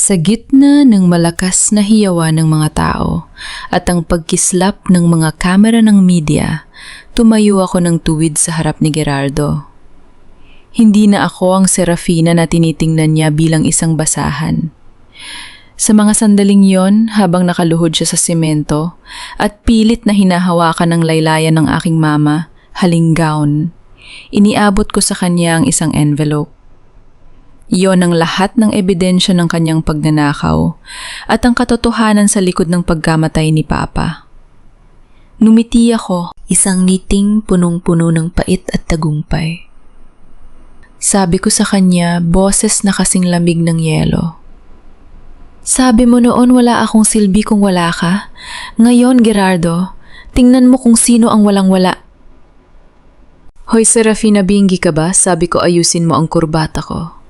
Sa gitna ng malakas na hiyawan ng mga tao at ang pagkislap ng mga kamera ng media, tumayo ako ng tuwid sa harap ni Gerardo. Hindi na ako ang Serafina na tinitingnan niya bilang isang basahan. Sa mga sandaling yon, habang nakaluhod siya sa simento at pilit na hinahawakan ng laylayan ng aking mama, haling gown, iniabot ko sa kanya ang isang envelope. Iyon ang lahat ng ebidensya ng kanyang pagnanakaw at ang katotohanan sa likod ng pagkamatay ni Papa. Numiti ako, isang ngiting punong-puno ng pait at tagumpay. Sabi ko sa kanya, boses na kasing lamig ng yelo. Sabi mo noon wala akong silbi kung wala ka. Ngayon, Gerardo, tingnan mo kung sino ang walang-wala. Hoy Serafina, binggi ka ba? Sabi ko ayusin mo ang kurbata ko.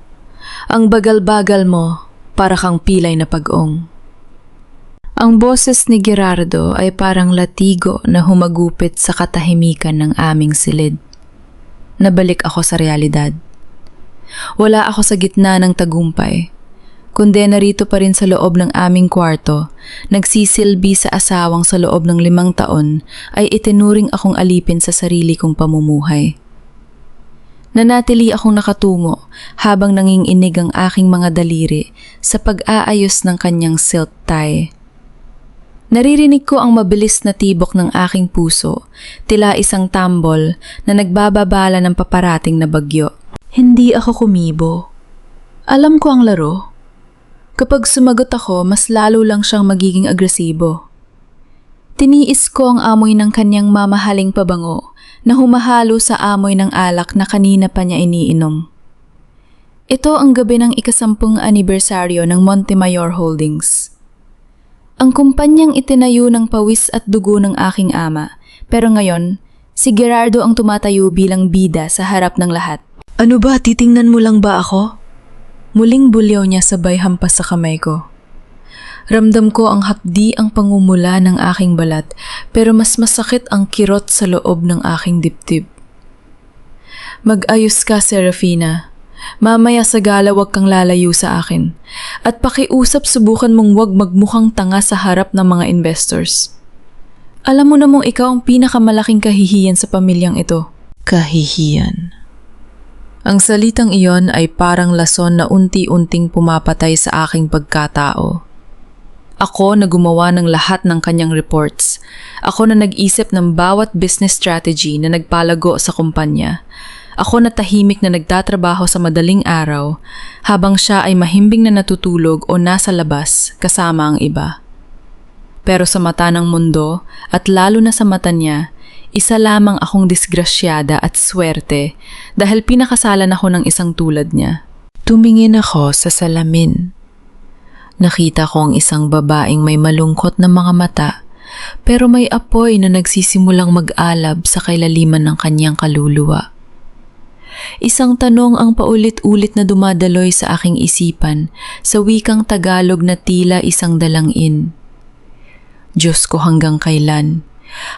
Ang bagal-bagal mo, para kang pilay na pag-ong. Ang boses ni Gerardo ay parang latigo na humagupit sa katahimikan ng aming silid. Nabalik ako sa realidad. Wala ako sa gitna ng tagumpay, kundi narito pa rin sa loob ng aming kwarto, nagsisilbi sa asawang sa loob ng 5 taon ay itinuring akong alipin sa sarili kong pamumuhay. Nanatili akong nakatungo habang nanginginig ang aking mga daliri sa pag-aayos ng kanyang silk tie. Naririnig ko ang mabilis na tibok ng aking puso, tila isang tambol na nagbababala ng paparating na bagyo. Hindi ako kumibo. Alam ko ang laro. Kapag sumagot ako, mas lalo lang siyang magiging agresibo. Tiniis ko ang amoy ng kanyang mamahaling pabango na humahalo sa amoy ng alak na kanina pa niya iniinom. Ito ang gabi ng 10th anibersaryo ng Montemayor Holdings. Ang kumpanyang itinayo ng pawis at dugo ng aking ama, pero ngayon, si Gerardo ang tumatayo bilang bida sa harap ng lahat. Ano ba, titingnan mo lang ba ako? Muling bulyaw niya sabay hampas sa kamay ko. Ramdam ko ang hapdi ang pangumula ng aking balat, pero mas masakit ang kirot sa loob ng aking dibdib. Mag-ayos ka, Serafina. Mamaya sa gala wag kang lalayo sa akin. At pakiusap subukan mong wag magmukhang tanga sa harap ng mga investors. Alam mo namang ikaw ang pinakamalaking kahihiyan sa pamilyang ito. Kahihiyan. Ang salitang iyon ay parang lason na unti-unting pumapatay sa aking pagkatao. Ako na gumawa ng lahat ng kanyang reports. Ako na nag-isip ng bawat business strategy na nagpalago sa kumpanya. Ako na tahimik na nagtatrabaho sa madaling araw habang siya ay mahimbing na natutulog o nasa labas kasama ang iba. Pero sa mata ng mundo at lalo na sa mata niya, isa lamang akong disgrasyada at swerte dahil pinakasalan ako ng isang tulad niya. Tumingin ako sa salamin. Nakita ko ang isang babaeng may malungkot na mga mata, pero may apoy na nagsisimulang mag-alab sa kailaliman ng kanyang kaluluwa. Isang tanong ang paulit-ulit na dumadaloy sa aking isipan sa wikang Tagalog na tila isang dalangin. Diyos ko, hanggang kailan?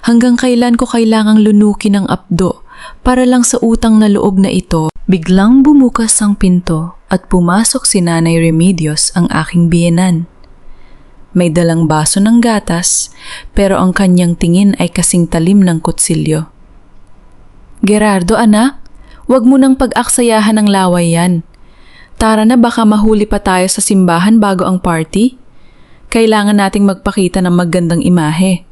Hanggang kailan ko kailangang lunukin ang apdo para lang sa utang na loob na ito? Biglang bumukas ang pinto at pumasok si Nanay Remedios, ang aking biyenan. May dalang baso ng gatas, pero ang kanyang tingin ay kasing talim ng kutsilyo. Gerardo, anak, wag mo nang pag-aksayahan ng laway yan. Tara na, baka mahuli pa tayo sa simbahan bago ang party. Kailangan nating magpakita ng magandang imahe.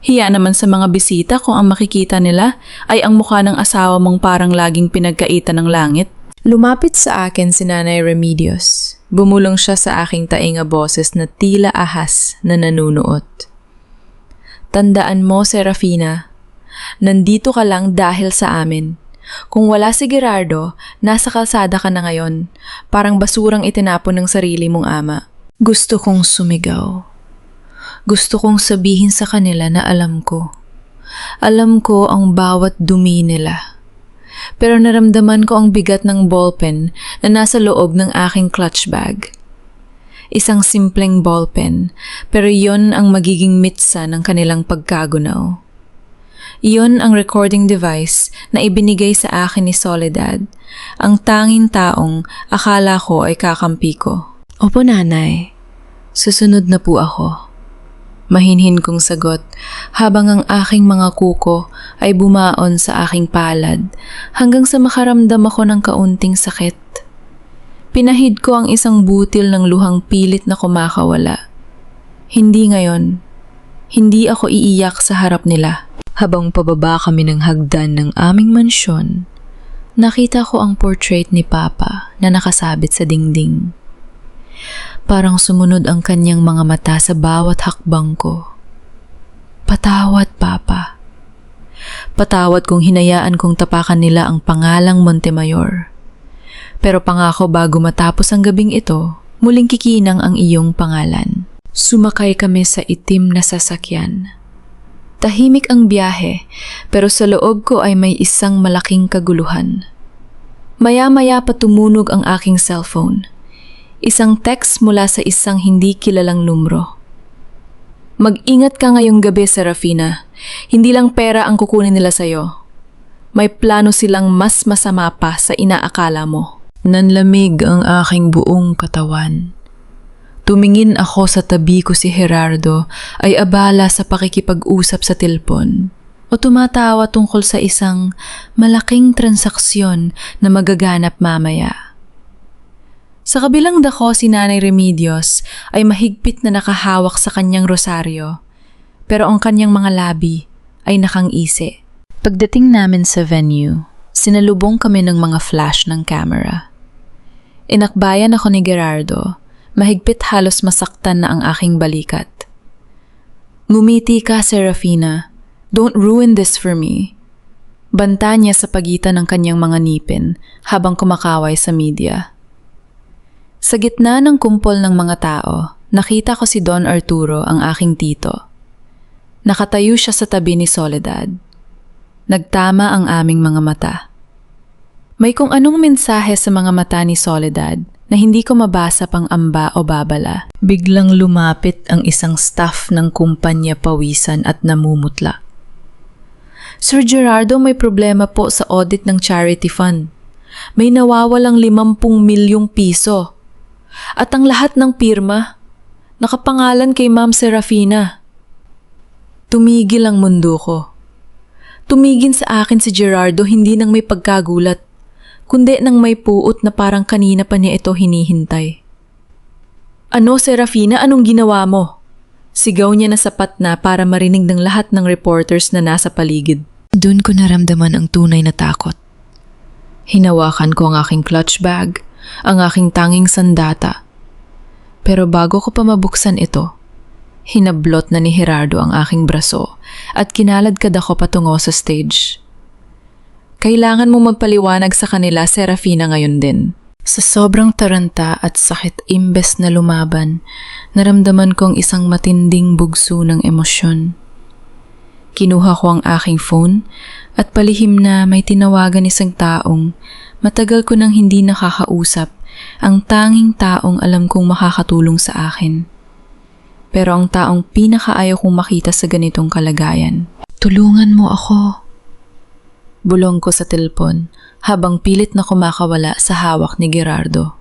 Hiya naman sa mga bisita kung ang makikita nila ay ang mukha ng asawa mong parang laging pinagkaitan ng langit. Lumapit sa akin si Nanay Remedios. Bumulong siya sa aking tainga boses na tila ahas na nanunuot. Tandaan mo, Serafina, nandito ka lang dahil sa amin. Kung wala si Gerardo, nasa kalsada ka na ngayon, parang basurang itinapon ng sarili mong ama. Gusto kong sumigaw. Gusto kong sabihin sa kanila na alam ko. Alam ko ang bawat dumi nila. Pero naramdaman ko ang bigat ng ballpen na nasa loob ng aking clutch bag. Isang simpleng ballpen, pero iyon ang magiging mitsa ng kanilang pagkagunaw. Iyon ang recording device na ibinigay sa akin ni Soledad, ang tanging taong akala ko ay kakampi ko. Opo, nanay. Susunod na po ako. Mahinhin kong sagot habang ang aking mga kuko ay bumaon sa aking palad hanggang sa makaramdam ako ng kaunting sakit. Pinahid ko ang isang butil ng luhang pilit na kumakawala. Hindi ngayon. Hindi ako iiyak sa harap nila. Habang pababa kami ng hagdan ng aming mansyon, nakita ko ang portrait ni Papa na nakasabit sa dingding. Parang sumunod ang kanyang mga mata sa bawat hakbang ko. Patawad, Papa. Patawad kung hinayaan kong tapakan nila ang pangalang Montemayor. Pero pangako bago matapos ang gabing ito, muling kikinang ang iyong pangalan. Sumakay kami sa itim na sasakyan. Tahimik ang biyahe, pero sa loob ko ay may isang malaking kaguluhan. Maya-maya pa tumunog ang aking cellphone. Isang text mula sa isang hindi kilalang numero. Mag-ingat ka ngayong gabi, Serafina. Hindi lang pera ang kukunin nila sa'yo. May plano silang mas masama pa sa inaakala mo. Nanlamig ang aking buong katawan. Tumingin ako sa tabi ko si Gerardo ay abala sa pakikipag-usap sa telpon o tumatawa tungkol sa isang malaking transaksyon na magaganap mamaya. Sa kabilang dako si Nanay Remedios ay mahigpit na nakahawak sa kanyang rosaryo, pero ang kanyang mga labi ay nakangisi. Pagdating namin sa venue, sinalubong kami ng mga flash ng camera. Inakbayan ako ni Gerardo, mahigpit halos masaktan na ang aking balikat. Ngumiti ka, Serafina. Don't ruin this for me. Banta niya sa pagitan ng kanyang mga ngipin habang kumakaway sa media. Sa gitna ng kumpol ng mga tao, nakita ko si Don Arturo, ang aking tito. Nakatayo siya sa tabi ni Soledad. Nagtama ang aming mga mata. May kung anong mensahe sa mga mata ni Soledad na hindi ko mabasa pang amba o babala. Biglang lumapit ang isang staff ng kumpanya pawisan at namumutla. Sir Gerardo, may problema po sa audit ng charity fund. May nawawalang 50 milyong piso. At ang lahat ng pirma, nakapangalan kay Ma'am Serafina. Tumigil ang mundo ko. Tumigin sa akin si Gerardo hindi nang may pagkagulat, kundi nang may puot na parang kanina pa niya ito hinihintay. Ano, Serafina, anong ginawa mo? Sigaw niya na sapat na para marinig ng lahat ng reporters na nasa paligid. Doon ko naramdaman ang tunay na takot. Hinawakan ko ang aking clutch bag, ang aking tanging sandata. Pero bago ko pa mabuksan ito, hinablot na ni Gerardo ang aking braso at kinaladkad ako patungo sa stage. Kailangan mong magpaliwanag sa kanila, Serafina, ngayon din. Sa sobrang taranta at sakit imbes na lumaban, naramdaman ko ang isang matinding bugso ng emosyon. Kinuha ko ang aking phone at palihim na may tinawagan isang taong matagal ko nang hindi nakakausap, ang tanging taong alam kong makakatulong sa akin. Pero ang taong pinakaayaw kong makita sa ganitong kalagayan. Tulungan mo ako. Bulong ko sa telpon habang pilit na kumakawala sa hawak ni Gerardo.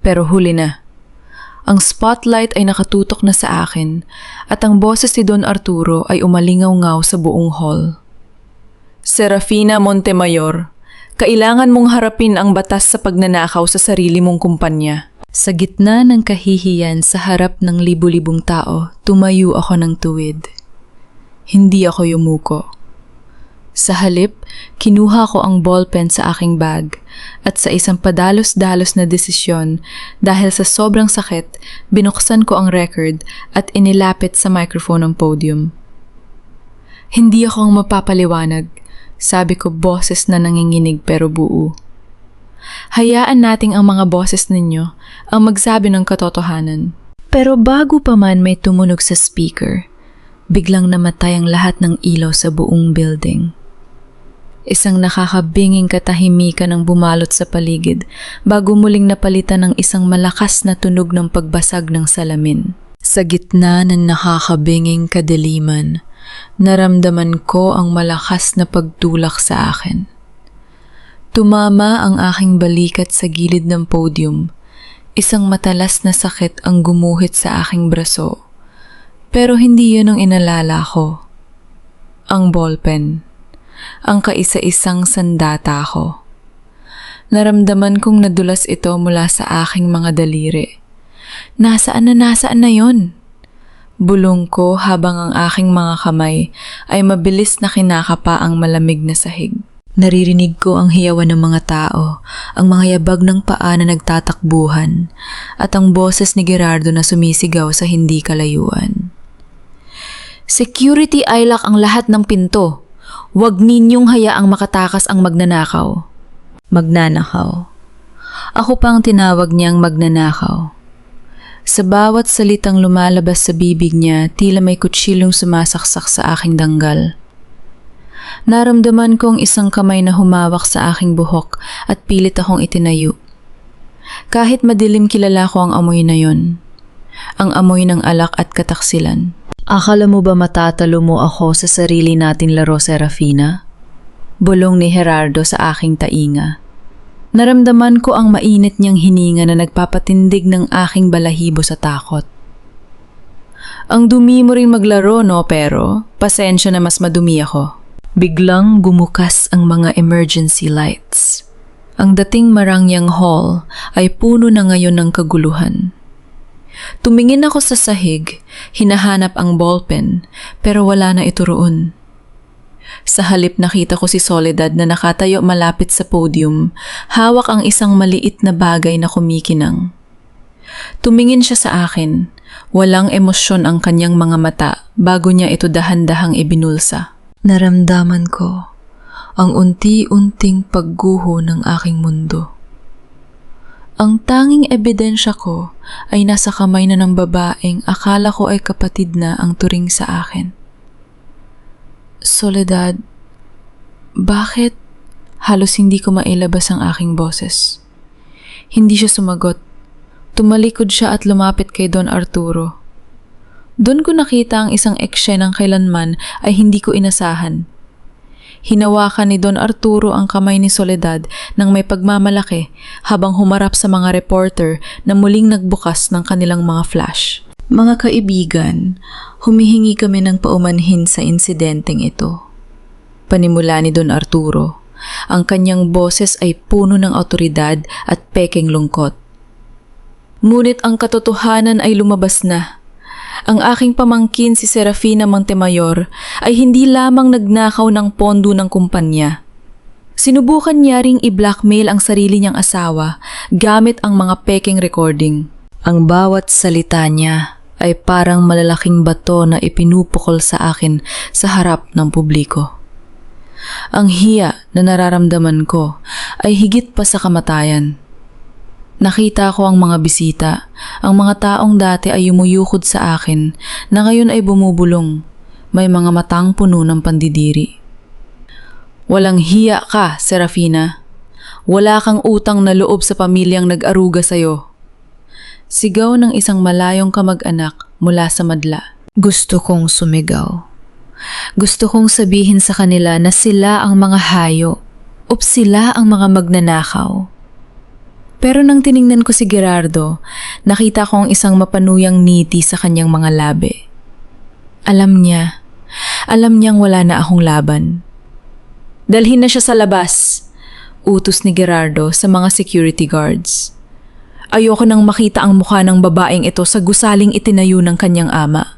Pero huli na. Ang spotlight ay nakatutok na sa akin at ang boses ni Don Arturo ay umalingaw-ngaw sa buong hall. Serafina Montemayor, kailangan mong harapin ang batas sa pagnanakaw sa sarili mong kumpanya. Sa gitna ng kahihiyan sa harap ng libu-libong tao, tumayo ako ng tuwid. Hindi ako yumuko. Sa halip, kinuha ko ang ballpen sa aking bag at sa isang padalos-dalos na desisyon dahil sa sobrang sakit, binuksan ko ang record at inilapit sa microphone ng podium. Hindi ako ang mapapaliwanag, sabi ko boses na nanginginig pero buo. Hayaan nating ang mga boses ninyo ang magsabi ng katotohanan. Pero bago pa man may tumunog sa speaker, biglang namatay ang lahat ng ilaw sa buong building. Isang nakakabinging katahimikan ang bumalot sa paligid bago muling napalitan ng isang malakas na tunog ng pagbasag ng salamin. Sa gitna ng nakakabinging kadiliman, naramdaman ko ang malakas na pagtulak sa akin. Tumama ang aking balikat sa gilid ng podium, Isang matalas na sakit ang gumuhit sa aking braso. Pero hindi yun ang inalala ko. Ang ballpen. Ang kaisa-isang sandata ko. Naramdaman kong nadulas ito mula sa aking mga daliri. Nasaan na yon? Bulong ko habang ang aking mga kamay ay mabilis na kinakapa ang malamig na sahig. Naririnig ko ang hiyawan ng mga tao, ang mga yabag ng paa na nagtatakbuhan, at ang boses ni Gerardo na sumisigaw sa hindi kalayuan. Security, ilak ang lahat ng pinto. Huwag ninyong hayaang makatakas ang magnanakaw. Magnanakaw. Ako pang tinawag niyang magnanakaw. Sa bawat salitang lumalabas sa bibig niya, tila may kutsilong sumasaksak sa aking danggal. Naramdaman kong isang kamay na humawak sa aking buhok at pilit akong itinayo. Kahit madilim, kilala ko ang amoy na yon. Ang amoy ng alak at kataksilan. Akala mo ba matatalo mo ako sa sarili nating laro, Serafina? Bulong ni Gerardo sa aking tainga. Naramdaman ko ang mainit niyang hininga na nagpapatindig ng aking balahibo sa takot. Ang dumi mo rin maglaro, no? Pero pasensya na mas madumi ako. Biglang gumukas ang mga emergency lights. Ang dating Marangyang Hall ay puno na ngayon ng kaguluhan. Tumingin ako sa sahig, hinahanap ang ballpen, pero wala na ito roon. Sa halip nakita ko si Soledad na nakatayo malapit sa podium, hawak ang isang maliit na bagay na kumikinang. Tumingin siya sa akin, walang emosyon ang kanyang mga mata bago niya ito dahan-dahang ibinulsa. Naramdaman ko ang unti-unting pagguho ng aking mundo. Ang tanging ebidensya ko ay nasa kamay na ng babaeng akala ko ay kapatid na ang turing sa akin. Soledad, bakit? Halos hindi ko mailabas ang aking boses. Hindi siya sumagot. Tumalikod siya at lumapit kay Don Arturo. Doon ko nakita ang isang eksyen ng kailanman ay hindi ko inasahan. Hinawakan ni Don Arturo ang kamay ni Soledad ng may pagmamalaki habang humarap sa mga reporter na muling nagbukas ng kanilang mga flash. Mga kaibigan, humihingi kami ng paumanhin sa insidenteng ito. Panimula ni Don Arturo. Ang kanyang boses ay puno ng awtoridad at pekeng lungkot. Ngunit ang katotohanan ay lumabas na. Ang aking pamangkin si Serafina Montemayor ay hindi lamang nagnakaw ng pondo ng kumpanya. Sinubukan niya ring i-blackmail ang sarili niyang asawa gamit ang mga pekeng recording. Ang bawat salita niya ay parang malalaking bato na ipinupukol sa akin sa harap ng publiko. Ang hiya na nararamdaman ko ay higit pa sa kamatayan. Nakita ko ang mga bisita, ang mga taong dati ay yumuyukod sa akin na ngayon ay bumubulong, may mga matang puno ng pandidiri. Walang hiya ka, Serafina. Wala kang utang na loob sa pamilyang nag-aruga sa'yo. Sigaw ng isang malayong kamag-anak mula sa madla. Gusto kong sumigaw. Gusto kong sabihin sa kanila na sila ang mga hayo o sila ang mga magnanakaw. Pero nang tiningnan ko si Gerardo, nakita ko ang isang mapanuyang ngiti sa kanyang mga labi. Alam niyang wala na akong laban. Dalhin na siya sa labas, utos ni Gerardo sa mga security guards. Ayoko nang makita ang mukha ng babaeng ito sa gusaling itinayo ng kanyang ama.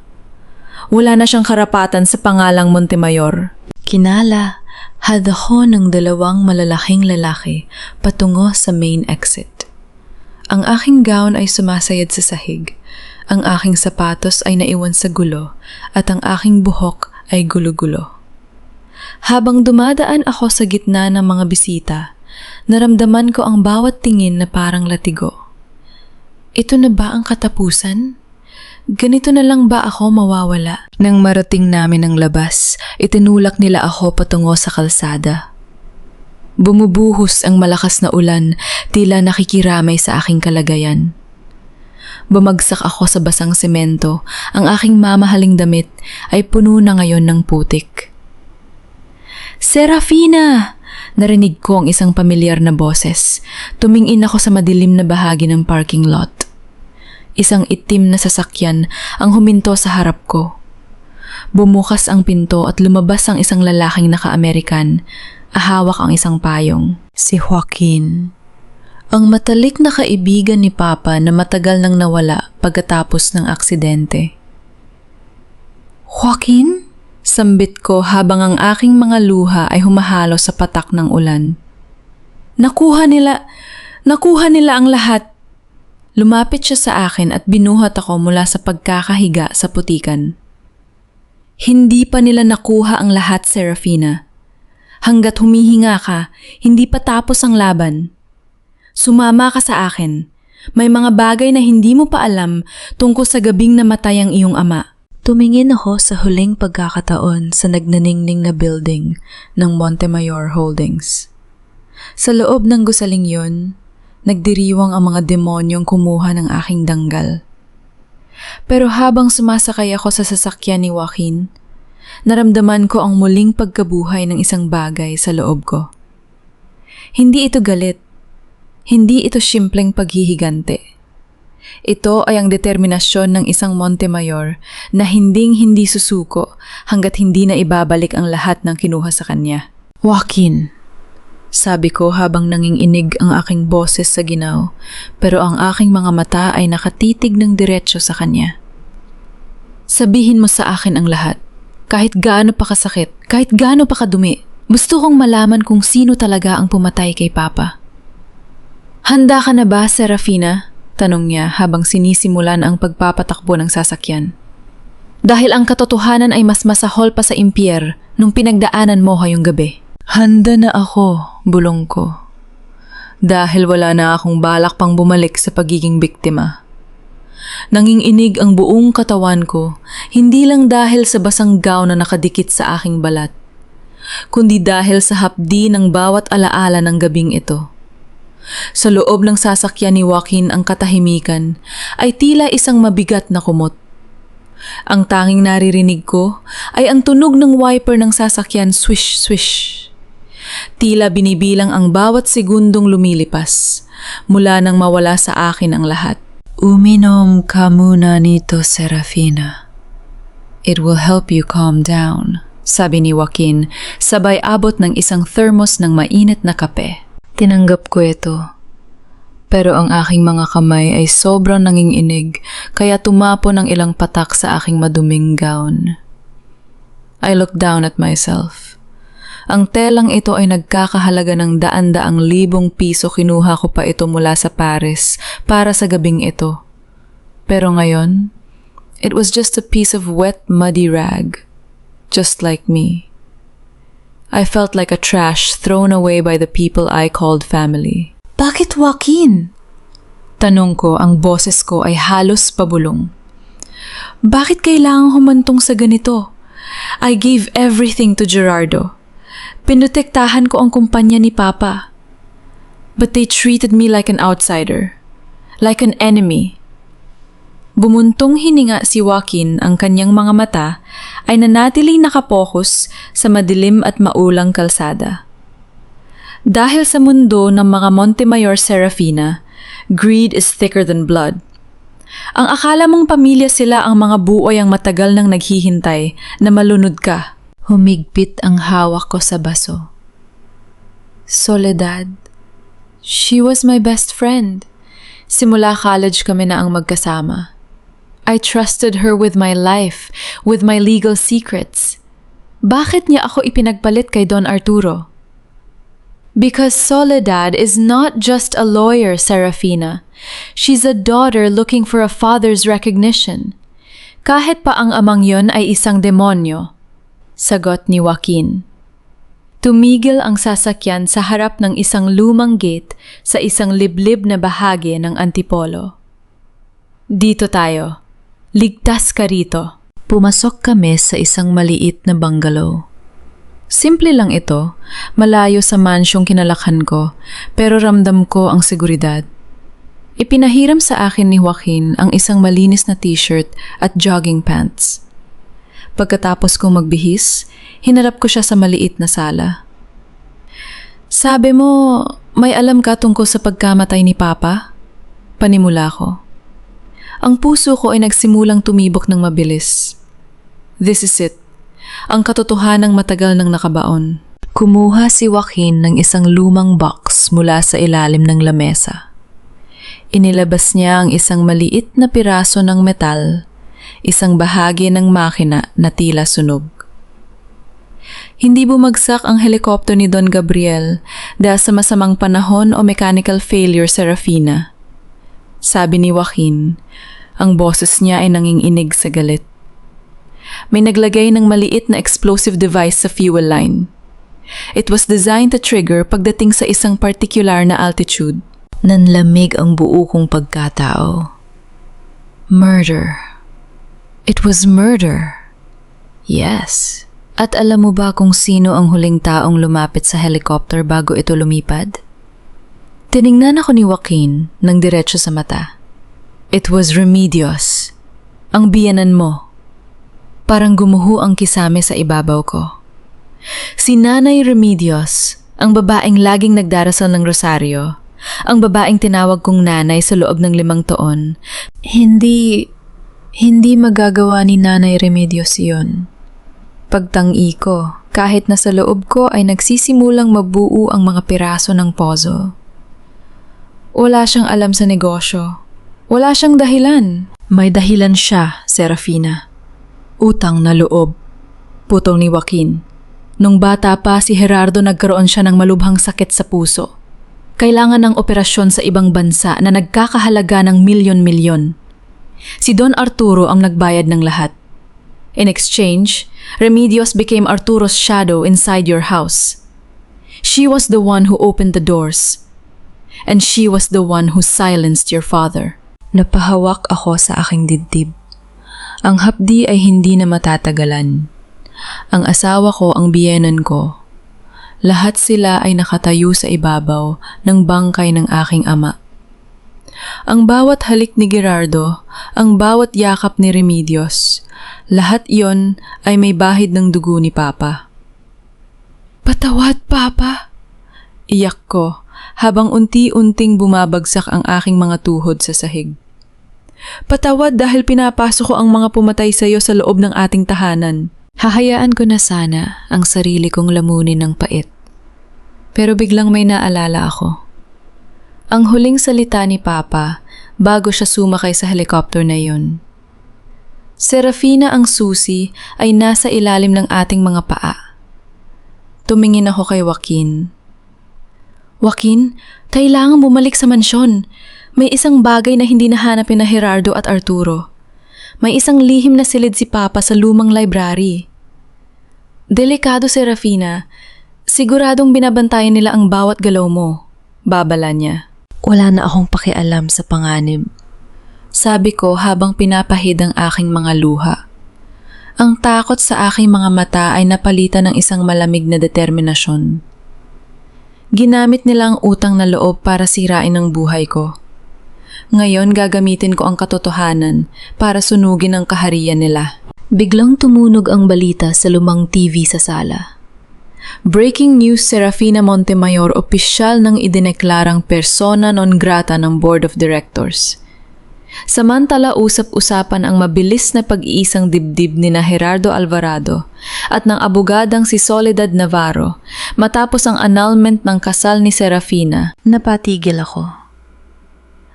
Wala na siyang karapatan sa pangalang Montemayor. Kinala, had ako ng dalawang malalaking lalaki patungo sa main exit. Ang aking gown ay sumasayad sa sahig, ang aking sapatos ay naiwan sa gulo, at ang aking buhok ay gulo-gulo. Habang dumadaan ako sa gitna ng mga bisita, naramdaman ko ang bawat tingin na parang latigo. Ito na ba ang katapusan? Ganito na lang ba ako mawawala? Nang marating namin ang labas, itinulak nila ako patungo sa kalsada. Bumubuhos ang malakas na ulan, tila nakikiramay sa aking kalagayan. Bumagsak ako sa basang semento, ang aking mamahaling damit ay puno na ngayon ng putik. Serafina! narinig ko ang isang pamilyar na boses. Tumingin ako sa madilim na bahagi ng parking lot. Isang itim na sasakyan ang huminto sa harap ko. Bumukas ang pinto at lumabas ang isang lalaking naka-American. Ahawak ang isang payong. Si Joaquin. Ang matalik na kaibigan ni Papa na matagal nang nawala pagkatapos ng aksidente. Joaquin? Sambit ko habang ang aking mga luha ay humahalo sa patak ng ulan. Nakuha nila ang lahat. Lumapit siya sa akin at binuhat ako mula sa pagkakahiga sa putikan. Hindi pa nila nakuha ang lahat, Serafina. Hanggat humihinga ka, hindi pa tapos ang laban. Sumama ka sa akin. May mga bagay na hindi mo pa alam tungkol sa gabing namatay ang iyong ama. Tumingin ako sa huling pagkakataon sa nagnaningning na building ng Montemayor Holdings. Sa loob ng gusaling yun, nagdiriwang ang mga demonyong kumuha ng aking danggal. Pero habang sumasakay ako sa sasakyan ni Joaquin, naramdaman ko ang muling pagkabuhay ng isang bagay sa loob ko. Hindi ito galit. Hindi ito simpleng paghihigante. Ito ay ang determinasyon ng isang Montemayor na hinding-hindi susuko hanggat hindi na ibabalik ang lahat ng kinuha sa kanya. Joaquin, sabi ko habang nanginginig ang aking boses sa ginaw, pero ang aking mga mata ay nakatitig ng diretsyo sa kanya. Sabihin mo sa akin ang lahat. Kahit gaano pa kasakit, kahit gaano pa kadumi, gusto kong malaman kung sino talaga ang pumatay kay Papa. Handa ka na ba, Serafina? Tanong niya habang sinisimulan ang pagpapatakbo ng sasakyan. Dahil ang katotohanan ay mas masahol pa sa impyer nung pinagdaanan mo ngayong gabi. Handa na ako, bulong ko. Dahil wala na akong balak pang bumalik sa pagiging biktima. Nanginginig ang buong katawan ko, hindi lang dahil sa basang gown na nakadikit sa aking balat, kundi dahil sa hapdi ng bawat alaala ng gabing ito. Sa loob ng sasakyan ni Joaquin ang katahimikan ay tila isang mabigat na kumot. Ang tanging naririnig ko ay ang tunog ng wiper ng sasakyan swish-swish. Tila binibilang ang bawat segundong lumilipas mula nang mawala sa akin ang lahat. Uminom ka muna nito, Serafina. It will help you calm down, sabi ni Joaquin sabay abot ng isang thermos ng mainit na kape. Tinanggap ko ito. Pero ang aking mga kamay ay sobrang nanginginig kaya tumapo ng ilang patak sa aking maduming gown. I looked down at myself. Ang telang ito ay nagkakahalaga ng daan-daang libong piso. Kinuha ko pa ito mula sa Paris para sa gabing ito. Pero ngayon, it was just a piece of wet, muddy rag. Just like me. I felt like a trash thrown away by the people I called family. Bakit Joaquin? Tanong ko, ang boses ko ay halos pabulong. Bakit kailangang humantong sa ganito? I gave everything to Gerardo. Pinotektahan ko ang kumpanya ni Papa. But they treated me like an outsider. Like an enemy. Bumuntong hininga si Joaquin, ang kanyang mga mata ay nanatiling nakapokus sa madilim at maulang kalsada. Dahil sa mundo ng mga Montemayor, Serafina, greed is thicker than blood. Ang akala mong pamilya sila ang mga buoy ang matagal nang naghihintay na malunod ka. Humigpit ang hawak ko sa baso. Soledad. She was my best friend. Simula college kami na ang magkasama. I trusted her with my life, with my legal secrets. Bakit niya ako ipinagpalit kay Don Arturo? Because Soledad is not just a lawyer, Serafina. She's a daughter looking for a father's recognition. Kahit pa ang amang yon ay isang demonyo. Sagot ni Joaquin. Tumigil ang sasakyan sa harap ng isang lumang gate sa isang liblib na bahagi ng Antipolo. Dito tayo. Ligtas ka rito. Pumasok kami sa isang maliit na bungalow. Simple lang ito, malayo sa mansyong kinalakhan ko, pero ramdam ko ang seguridad. Ipinahiram sa akin ni Joaquin ang isang malinis na t-shirt at jogging pants. Pagkatapos kong magbihis, hinarap ko siya sa maliit na sala. Sabi mo, may alam ka tungkol sa pagkamatay ni Papa? Panimula ko. Ang puso ko ay nagsimulang tumibok ng mabilis. This is it. Ang katotohanang matagal nang nakabaon. Kumuha si Joaquin ng isang lumang box mula sa ilalim ng lamesa. Inilabas niya ang isang maliit na piraso ng metal, isang bahagi ng makina na tila sunog. Hindi bumagsak ang helikopter ni Don Gabriel dahil sa masamang panahon o mechanical failure sa Rafina. Sabi ni Joaquin, ang boses niya ay nanginginig sa galit. May naglagay ng maliit na explosive device sa fuel line. It was designed to trigger pagdating sa isang particular na altitude. Nanlamig ang buo kong pagkatao. Murder. It was murder. Yes. At alam mo ba kung sino ang huling taong lumapit sa helicopter bago ito lumipad? Tiningnan ako ni Joaquin ng diretso sa mata. It was Remedios. Ang biyanan mo. Parang gumuho ang kisame sa ibabaw ko. Si Nanay Remedios, ang babaeng laging nagdarasal ng rosaryo, ang babaeng tinawag kong nanay sa loob ng 5 taon, hindi magagawa ni Nanay Remedios yun. Pagtangi ko, kahit na sa loob ko ay nagsisimulang mabuo ang mga piraso ng puzzle. Wala siyang alam sa negosyo. Wala siyang dahilan. May dahilan siya, Serafina. Utang na loob. Putol ni Joaquin. Nung bata pa si Gerardo nagkaroon siya ng malubhang sakit sa puso. Kailangan ng operasyon sa ibang bansa na nagkakahalaga ng milyon-milyon. Si Don Arturo ang nagbayad ng lahat. In exchange, Remedios became Arturo's shadow inside your house. She was the one who opened the doors. And she was the one who silenced your father. Napahawak ako sa aking dibdib. Ang hapdi ay hindi na matatagalan. Ang asawa ko ang biyenan ko. Lahat sila ay nakatayo sa ibabaw ng bangkay ng aking ama. Ang bawat halik ni Gerardo, ang bawat yakap ni Remedios, lahat iyon ay may bahid ng dugo ni Papa. Patawad, Papa! Iyak ko habang unti-unting bumabagsak ang aking mga tuhod sa sahig. Patawad dahil pinapasok ko ang mga pumatay sa iyo sa loob ng ating tahanan. Hahayaan ko na sana ang sarili kong lamunin ng pait. Pero biglang may naalala ako. Ang huling salita ni Papa bago siya sumakay sa helicopter na yun. Serafina ang susi ay nasa ilalim ng ating mga paa. Tumingin ako kay Joaquin. Joaquin, kailangan bumalik sa mansyon. May isang bagay na hindi nahanapin na Gerardo at Arturo. May isang lihim na silid si Papa sa lumang library. Delikado, Serafina. Siguradong binabantayan nila ang bawat galaw mo. Babala niya. Wala na akong pakialam sa panganib. Sabi ko habang pinapahid ang aking mga luha. Ang takot sa aking mga mata ay napalitan ng isang malamig na determinasyon. Ginamit nila ang utang na loob para sirain ang buhay ko. Ngayon gagamitin ko ang katotohanan para sunugin ang kaharian nila. Biglang tumunog ang balita sa lumang TV sa sala. Breaking news, Serafina Montemayor opisyal nang idineklarang persona non grata ng Board of Directors. Samantala usap-usapan ang mabilis na pag-iisang dibdib ni na Gerardo Alvarado at ng abogadang si Soledad Navarro matapos ang annulment ng kasal ni Serafina. Napatigil ako.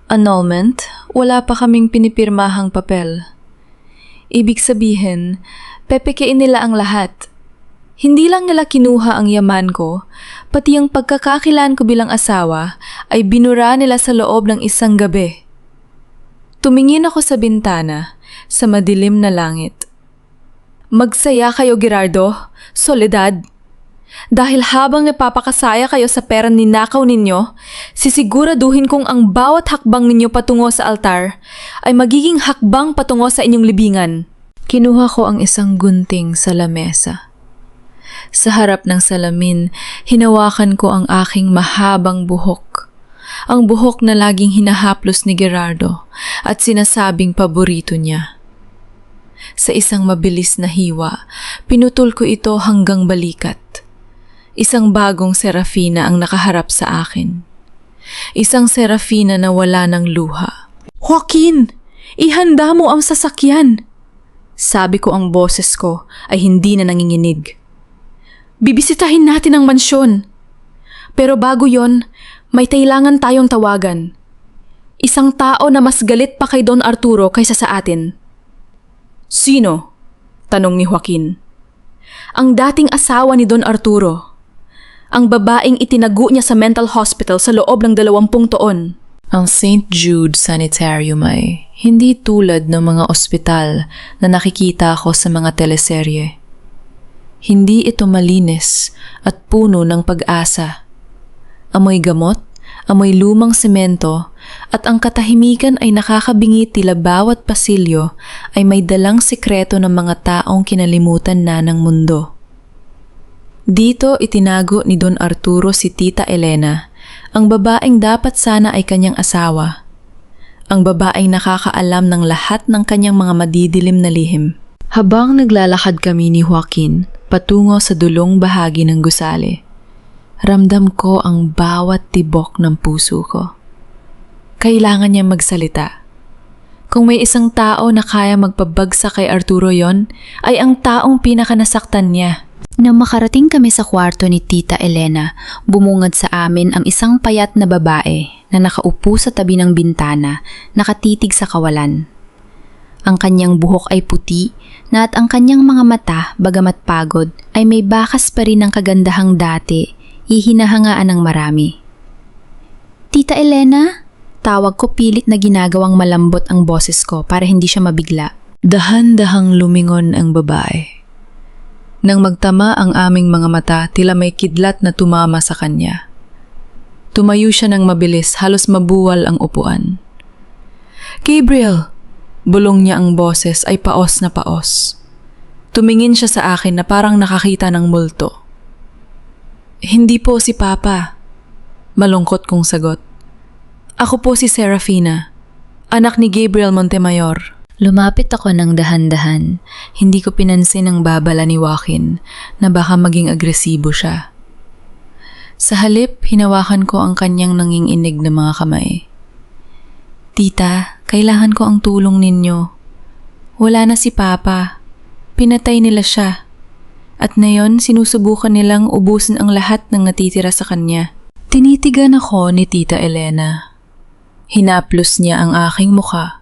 Annulment? Wala pa kaming pinipirmahang papel. Ibig sabihin, pepekein nila ang lahat. Hindi lang nila kinuha ang yaman ko, pati ang pagkakakilan ko bilang asawa ay binura nila sa loob ng isang gabi. Tumingin ako sa bintana, sa madilim na langit. Magsaya kayo, Gerardo, Soledad. Dahil habang napapakasaya kayo sa pera ninakaw ninyo, sisiguraduhin kong ang bawat hakbang ninyo patungo sa altar ay magiging hakbang patungo sa inyong libingan. Kinuha ko ang isang gunting sa lamesa. Sa harap ng salamin, hinawakan ko ang aking mahabang buhok. Ang buhok na laging hinahaplos ni Gerardo at sinasabing paborito niya. Sa isang mabilis na hiwa, pinutol ko ito hanggang balikat. Isang bagong Serafina ang nakaharap sa akin. Isang Serafina na wala ng luha. "Joaquin! Ihanda mo ang sasakyan!" Sabi ko, ang boses ko ay hindi na nanginginig. "Bibisitahin natin ang mansyon. Pero bago yon, may kailangan tayong tawagan. Isang tao na mas galit pa kay Don Arturo kaysa sa atin." "Sino?" tanong ni Joaquin. "Ang dating asawa ni Don Arturo. Ang babaeng itinago niya sa mental hospital sa loob ng 20 taon. Ang St. Jude Sanitarium ay hindi tulad ng mga ospital na nakikita ko sa mga teleserye. Hindi ito malinis at puno ng pag-asa. Amoy gamot, amoy lumang semento, at ang katahimikan ay nakakabingi tila bawat pasilyo ay may dalang sikreto ng mga taong kinalimutan na ng mundo. Dito itinago ni Don Arturo si Tita Elena, ang babaeng dapat sana ay kanyang asawa. Ang babaeng nakakaalam ng lahat ng kanyang mga madidilim na lihim. Habang naglalakad kami ni Joaquin patungo sa dulong bahagi ng gusali, ramdam ko ang bawat tibok ng puso ko. Kailangan niya magsalita. Kung may isang tao na kaya magpabagsak kay Arturo yon, ay ang taong pinakanasaktan niya. Nang makarating kami sa kwarto ni Tita Elena, bumungad sa amin ang isang payat na babae na nakaupo sa tabi ng bintana, nakatitig sa kawalan. Ang kanyang buhok ay puti na at ang kanyang mga mata, bagamat pagod, ay may bakas pa rin ng kagandahang dati, ihinahangaan ng marami. "Tita Elena?" Tawag ko, pilit na ginagawang malambot ang boses ko para hindi siya mabigla. Dahan-dahang lumingon ang babae. Nang magtama ang aming mga mata, tila may kidlat na tumama sa kanya. Tumayo siya ng mabilis, halos mabuwal ang upuan. "Gabriel!" Bulong niya, ang boses ay paos na paos. Tumingin siya sa akin na parang nakakita ng multo. "Hindi po si Papa." Malungkot kong sagot. "Ako po si Serafina, anak ni Gabriel Montemayor." Lumapit ako ng dahan-dahan. Hindi ko pinansin ang babala ni Joaquin na baka maging agresibo siya. Sa halip, hinawakan ko ang kanyang nanginginig na mga kamay. "Tita, kailangan ko ang tulong ninyo. Wala na si Papa. Pinatay nila siya. At ngayon, sinusubukan nilang ubusin ang lahat ng natitira sa kanya." Tinitigan ako ni Tita Elena. Hinaplos niya ang aking mukha.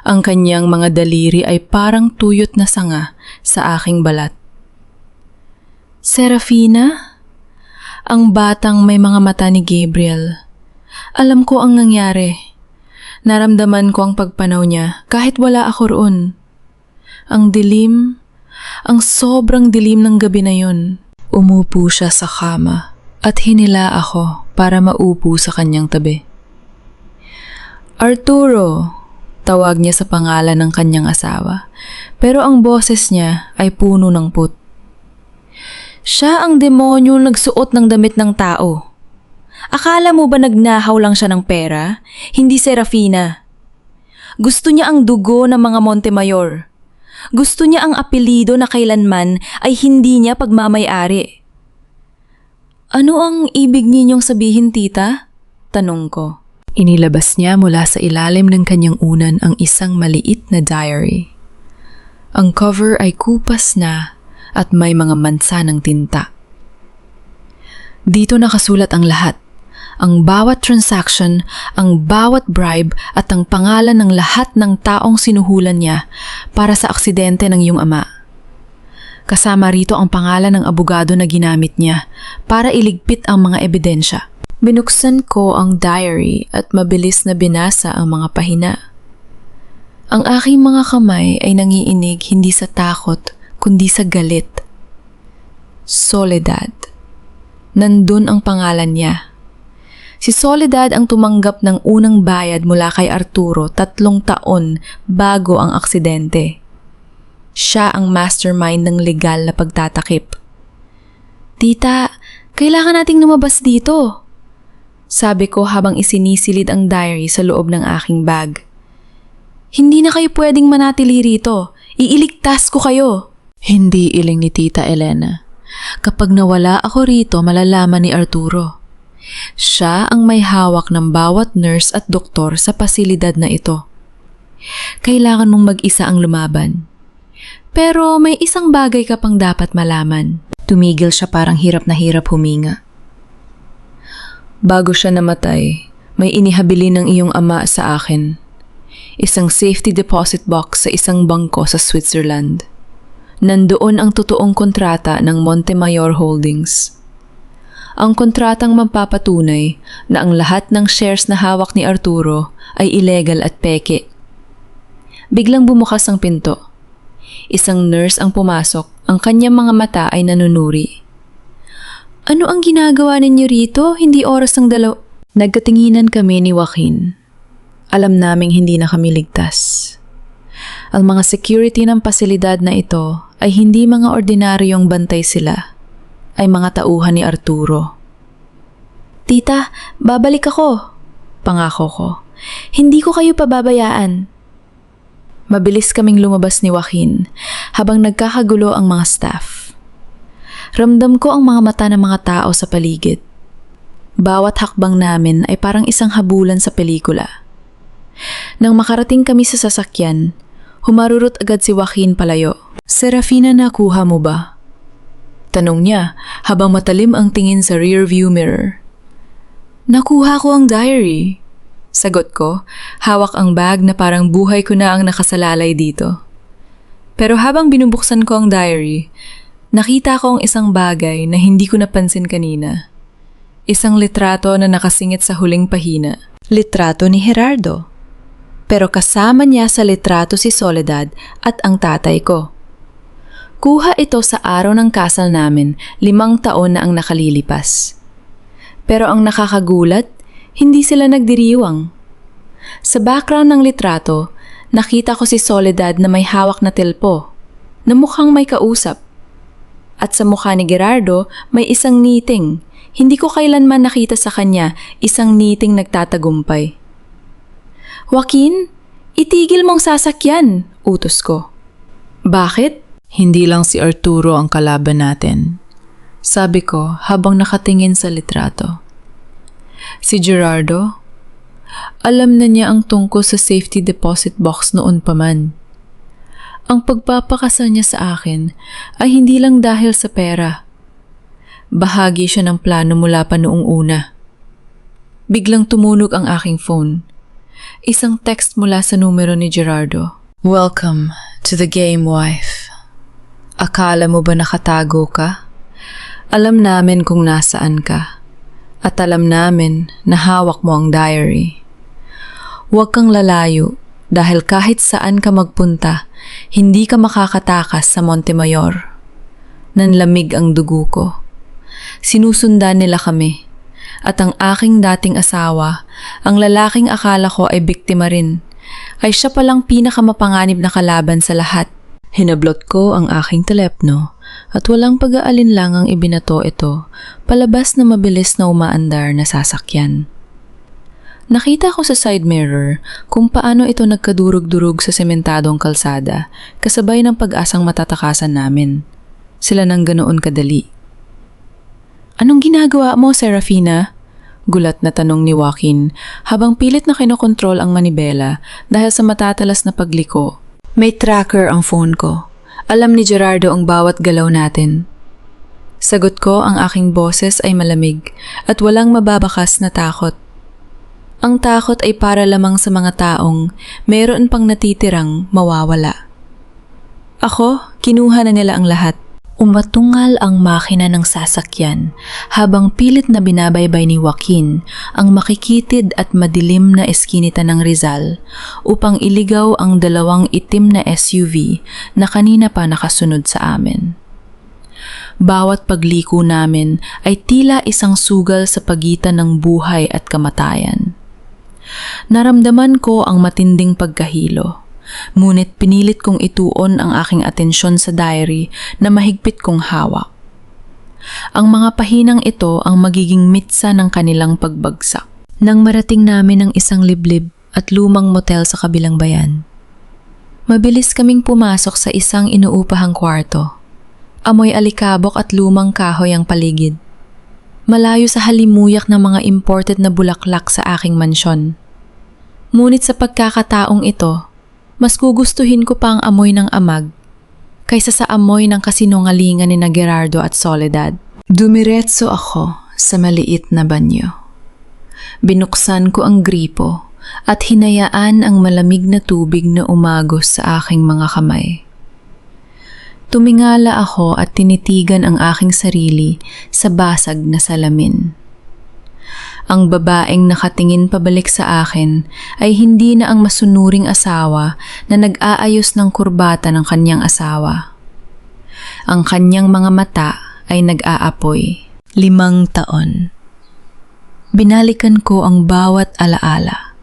Ang kanyang mga daliri ay parang tuyot na sanga sa aking balat. "Serafina?" Ang batang may mga mata ni Gabriel. Alam ko ang nangyari. Naramdaman ko ang pagpanaw niya kahit wala ako roon. Ang dilim, ang sobrang dilim ng gabi na yun. Umupo siya sa kama at hinila ako para maupo sa kanyang tabi. "Arturo," tawag niya sa pangalan ng kanyang asawa, pero ang boses niya ay puno ng put. "Siya ang demonyo nagsuot ng damit ng tao. Akala mo ba nagnahaw lang siya ng pera? Hindi, Serafina. Gusto niya ang dugo ng mga Montemayor. Gusto niya ang apelido na kailanman ay hindi niya pagmamay-ari." "Ano ang ibig ninyong sabihin, tita?" tanong ko. Inilabas niya mula sa ilalim ng kanyang unan ang isang maliit na diary. Ang cover ay kupas na at may mga mansa ng tinta. Dito nakasulat ang lahat. Ang bawat transaction, ang bawat bribe at ang pangalan ng lahat ng taong sinuhulan niya para sa aksidente ng iyong ama. Kasama rito ang pangalan ng abogado na ginamit niya para iligpit ang mga ebidensya. Binuksan ko ang diary at mabilis na binasa ang mga pahina. Ang aking mga kamay ay nangiinig hindi sa takot kundi sa galit. Soledad. Nandun ang pangalan niya. Si Soledad ang tumanggap ng unang bayad mula kay Arturo 3 taon bago ang aksidente. Siya ang mastermind ng legal na pagtatakip. "Tita, kailangan nating lumabas dito," sabi ko habang isinisilid ang diary sa loob ng aking bag. "Hindi na kayo pwedeng manatili rito. Iiligtas ko kayo." Hindi iling ni Tita Elena. Kapag nawala ako rito, malalaman ni Arturo. Siya ang may hawak ng bawat nurse at doktor sa pasilidad na ito. Kailangan mong mag-isa ang lumaban. Pero may isang bagay ka pang dapat malaman. Tumigil siya, parang hirap na hirap huminga. Bago siya namatay, may inihabili ng iyong ama sa akin. Isang safety deposit box sa isang bangko sa Switzerland. Nandoon ang totoong kontrata ng Montemayor Holdings. Ang kontratang mapapatunay na ang lahat ng shares na hawak ni Arturo ay illegal at peke. Biglang bumukas ang pinto. Isang nurse ang pumasok, ang kanyang mga mata ay nanunuri. Ano ang ginagawa ninyo rito? Hindi oras ng Nagkatinginan kami ni Joaquin. Alam naming hindi na kami ligtas. Ang mga security ng pasilidad na ito ay hindi mga ordinaryong bantay sila. Ay mga tauhan ni Arturo. Tita, babalik ako. Pangako ko. Hindi ko kayo pababayaan. Mabilis kaming lumabas ni Joaquin habang nagkakagulo ang mga staff. Ramdam ko ang mga mata ng mga tao sa paligid. Bawat hakbang namin ay parang isang habulan sa pelikula. Nang makarating kami sa sasakyan, humarurot agad si Joaquin palayo. Serafina, nakuha mo ba? Tanong niya habang matalim ang tingin sa rearview mirror. Nakuha ko ang diary. Sagot ko, hawak ang bag na parang buhay ko na ang nakasalalay dito. Pero habang binubuksan ko ang diary, nakita ko ang isang bagay na hindi ko napansin kanina. Isang litrato na nakasingit sa huling pahina. Litrato ni Gerardo. Pero kasama niya sa litrato si Soledad at ang tatay ko. Kuha ito sa araw ng kasal namin, 5 taon na ang nakalilipas. Pero ang nakakagulat, hindi sila nagdiriwang. Sa background ng litrato, nakita ko si Soledad na may hawak na tilpo, na mukhang may kausap. At sa mukha ni Gerardo, may isang ngiting. Hindi ko kailanman nakita sa kanya isang ngiting nagtatagumpay. Joaquin, itigil mong sasakyan, utos ko. Bakit? Hindi lang si Arturo ang kalaban natin, sabi ko habang nakatingin sa litrato. Si Gerardo, alam na niya ang tungkol sa safety deposit box noon pa man. Ang pagpapakasal niya sa akin ay hindi lang dahil sa pera. Bahagi siya ng plano mula pa noong una. Biglang tumunog ang aking phone. Isang text mula sa numero ni Gerardo. Welcome to the game, wife. Akala mo ba nakatago ka? Alam namin kung nasaan ka. At alam namin na hawak mo ang diary. Huwag kang lalayo dahil kahit saan ka magpunta, hindi ka makakatakas sa Montemayor. Nanlamig ang dugo ko. Sinusundan nila kami. At ang aking dating asawa, ang lalaking akala ko ay biktima rin, ay siya palang pinakamapanganib na kalaban sa lahat. Hinablot ko ang aking telepno at walang pag-aalinlangang ibinato ito palabas na mabilis na umaandar na sasakyan. Nakita ko sa side mirror kung paano ito nagkadurog-durog sa sementadong kalsada kasabay ng pag-asang matatakasan namin. Sila nang ganoon kadali. Anong ginagawa mo, Serafina? Gulat na tanong ni Joaquin habang pilit na kinokontrol ang manibela dahil sa matatalas na pagliko. May tracker ang phone ko. Alam ni Gerardo ang bawat galaw natin. Sagot ko, ang aking boses ay malamig at walang mababakas na takot. Ang takot ay para lamang sa mga taong mayroon pang natitirang mawawala. Ako, kinuha na nila ang lahat. Umatungal ang makina ng sasakyan habang pilit na binabaybay ni Joaquin ang makikitid at madilim na eskinita ng Rizal upang iligaw ang 2 itim na SUV na kanina pa nakasunod sa amin. Bawat pagliko namin ay tila isang sugal sa pagitan ng buhay at kamatayan. Naramdaman ko ang matinding pagkahilo. Ngunit pinilit kong ituon ang aking atensyon sa diary na mahigpit kong hawak. Ang mga pahinang ito ang magiging mitsa ng kanilang pagbagsak. Nang marating namin ang isang liblib at lumang motel sa kabilang bayan, mabilis kaming pumasok sa isang inuupahang kwarto. Amoy alikabok at lumang kahoy ang paligid. Malayo sa halimuyak ng mga imported na bulaklak sa aking mansyon. Ngunit sa pagkakataong ito, mas gugustuhin ko pa ang amoy ng amag kaysa sa amoy ng kasinungalingan ni na Gerardo at Soledad. Dumiretso ako sa maliit na banyo. Binuksan ko ang gripo at hinayaan ang malamig na tubig na umagos sa aking mga kamay. Tumingala ako at tinitigan ang aking sarili sa basag na salamin. Ang babaeng nakatingin pabalik sa akin ay hindi na ang masunuring asawa na nag-aayos ng kurbata ng kanyang asawa. Ang kanyang mga mata ay nag-aapoy. 5 taon. Binalikan ko ang bawat alaala.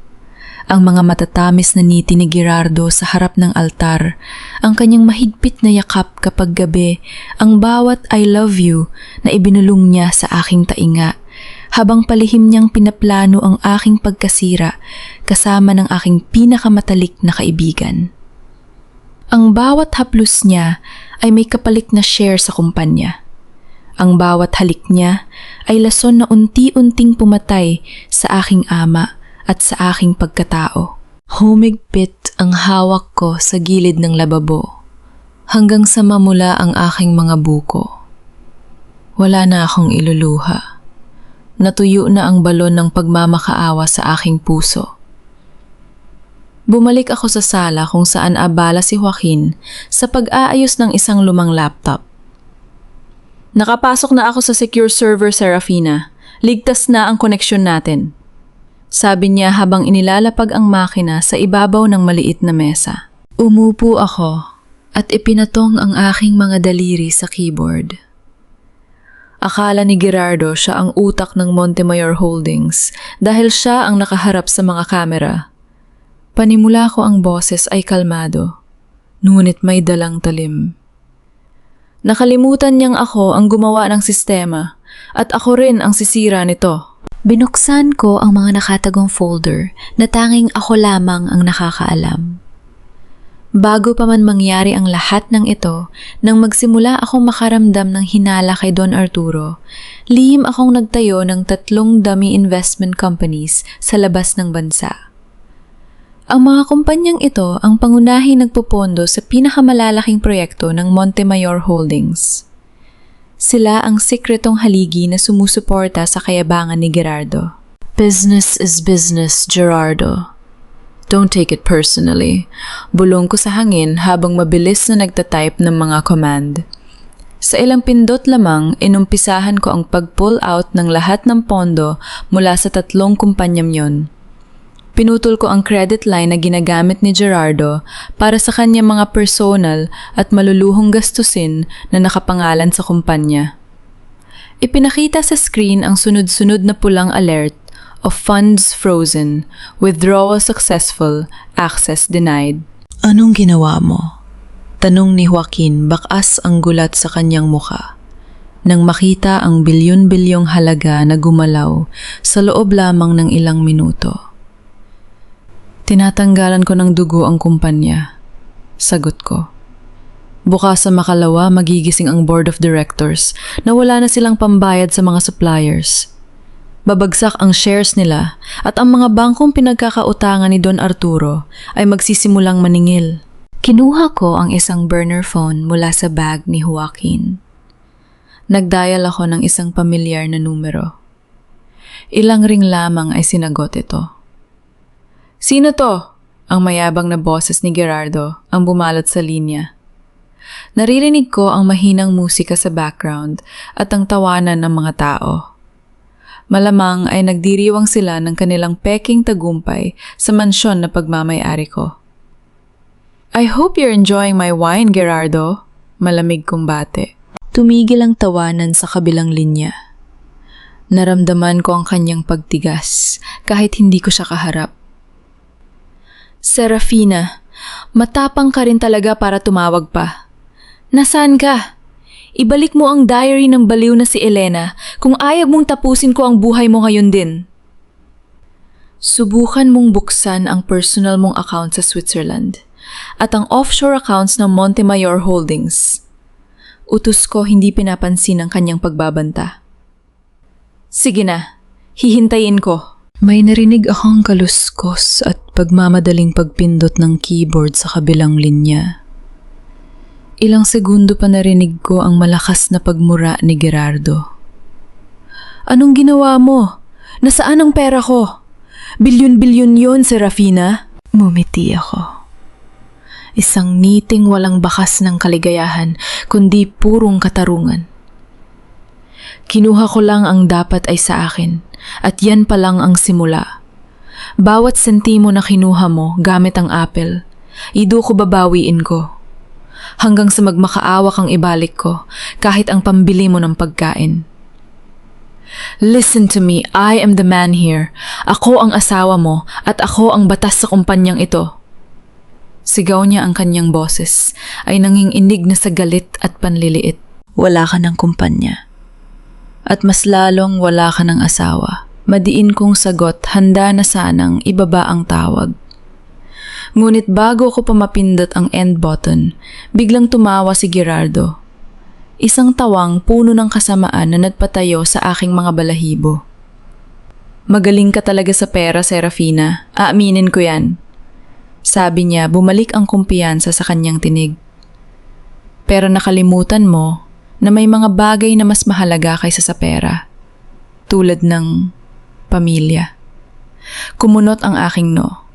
Ang mga matatamis na ngiti ni Gerardo sa harap ng altar, ang kanyang mahigpit na yakap kapag gabi, ang bawat I love you na ibinulong niya sa aking tainga, habang palihim niyang pinaplano ang aking pagkasira kasama ng aking pinakamatalik na kaibigan. Ang bawat haplos niya ay may kapalit na share sa kumpanya. Ang bawat halik niya ay lason na unti-unting pumatay sa aking ama at sa aking pagkatao. Humigpit ang hawak ko sa gilid ng lababo hanggang sa mamula ang aking mga buko. Wala na akong iluluha. Natuyo na ang balon ng pagmamakaawa sa aking puso. Bumalik ako sa sala kung saan abala si Joaquin sa pag-aayos ng isang lumang laptop. Nakapasok na ako sa secure server, Serafina. Ligtas na ang koneksyon natin. Sabi niya habang inilalapag ang makina sa ibabaw ng maliit na mesa. Umupo ako at ipinatong ang aking mga daliri sa keyboard. Akala ni Gerardo siya ang utak ng Montemayor Holdings dahil siya ang nakaharap sa mga kamera. Panimula ko ang boses ay kalmado, ngunit may dalang talim. Nakalimutan niyang ako ang gumawa ng sistema at ako rin ang sisira nito. Binuksan ko ang mga nakatagong folder na tanging ako lamang ang nakakaalam. Bago pa man mangyari ang lahat ng ito, nang magsimula akong makaramdam ng hinala kay Don Arturo, lihim akong nagtayo ng 3 dummy investment companies sa labas ng bansa. Ang mga kumpanyang ito ang pangunahing nagpupondo sa pinakamalalaking proyekto ng Montemayor Holdings. Sila ang sikretong haligi na sumusuporta sa kayabangan ni Gerardo. Business is business, Gerardo. Don't take it personally. Bulong ko sa hangin habang mabilis na nagtatype ng mga command. Sa ilang pindot lamang, inumpisahan ko ang pag-pull out ng lahat ng pondo mula sa 3 kumpanyang yon. Pinutol ko ang credit line na ginagamit ni Gerardo para sa kanyang mga personal at maluluhong gastusin na nakapangalan sa kumpanya. Ipinakita sa screen ang sunod-sunod na pulang alert of funds frozen, withdrawal successful, access denied. Anong ginawa mo? Tanong ni Joaquin, bakas ang gulat sa kanyang muka. Nang makita ang bilyon-bilyong halaga na gumalaw sa loob lamang ng ilang minuto. Tinatanggalan ko ng dugo ang kumpanya. Sagot ko. Bukas sa makalawa, magigising ang board of directors na wala na silang pambayad sa mga suppliers. Babagsak ang shares nila at ang mga bangkong pinagkakautangan ni Don Arturo ay magsisimulang maningil. Kinuha ko ang isang burner phone mula sa bag ni Joaquin. Nagdial ako ng isang pamilyar na numero. Ilang ring lamang ay sinagot ito. Sino to? Ang mayabang na boses ni Gerardo ang bumalot sa linya. Naririnig ko ang mahinang musika sa background at ang tawanan ng mga tao. Malamang ay nagdiriwang sila ng kanilang peking tagumpay sa mansyon na pagmamay-ari ko. I hope you're enjoying my wine, Gerardo. Malamig kong bate. Tumigil ang tawanan sa kabilang linya. Naramdaman ko ang kanyang pagtigas kahit hindi ko siya kaharap. Serafina, matapang ka rin talaga para tumawag pa. Nasaan ka? Ibalik mo ang diary ng baliw na si Elena kung ayaw mong tapusin ko ang buhay mo ngayon din. Subukan mong buksan ang personal mong account sa Switzerland at ang offshore accounts ng Montemayor Holdings. Utos ko hindi pinapansin ang kanyang pagbabanta. Sige na, hihintayin ko. May narinig akong kaluskos at pagmamadaling pagpindot ng keyboard sa kabilang linya. Ilang segundo pa narinig ko ang malakas na pagmura ni Gerardo. Anong ginawa mo? Nasaan ang pera ko? Bilyon-bilyon yon, Serafina. Mumiti ako. Isang ngiting walang bakas ng kaligayahan, kundi purong katarungan. Kinuha ko lang ang dapat ay sa akin, at yan pa lang ang simula. Bawat sentimo na kinuha mo gamit ang apple, ido ko babawiin ko. Hanggang sa magmakaawa kang ibalik ko, kahit ang pambili mo ng pagkain. Listen to me, I am the man here. Ako ang asawa mo at ako ang batas sa kumpanyang ito. Sigaw niya ang kanyang boses ay nanginginig na sa galit at panliliit. Wala ka ng kumpanya. At mas lalong wala ka ng asawa. Madiin kong sagot, handa na sanang ibaba ang tawag. Ngunit bago ko pa mapindot ang end button, biglang tumawa si Gerardo. Isang tawang puno ng kasamaan na nagpatayo sa aking mga balahibo. Magaling ka talaga sa pera, Serafina. Aaminin ko yan. Sabi niya, bumalik ang kumpiyansa sa kanyang tinig. Pero nakalimutan mo na may mga bagay na mas mahalaga kaysa sa pera. Tulad ng pamilya. Kumunot ang aking no.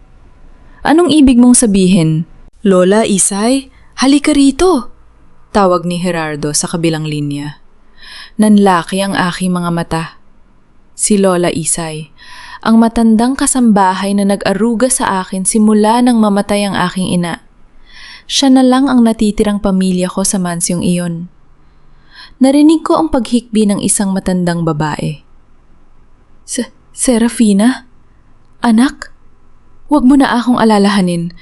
Anong ibig mong sabihin? Lola, Isay, halika rito! Tawag ni Gerardo sa kabilang linya. Nanlaki ang aking mga mata. Si Lola Isay, ang matandang kasambahay na nag-aruga sa akin simula nang mamatay ang aking ina. Siya na lang ang natitirang pamilya ko sa mansyong iyon. Narinig ko ang paghikbi ng isang matandang babae. Serafina? Anak? Huwag mo na akong alalahanin.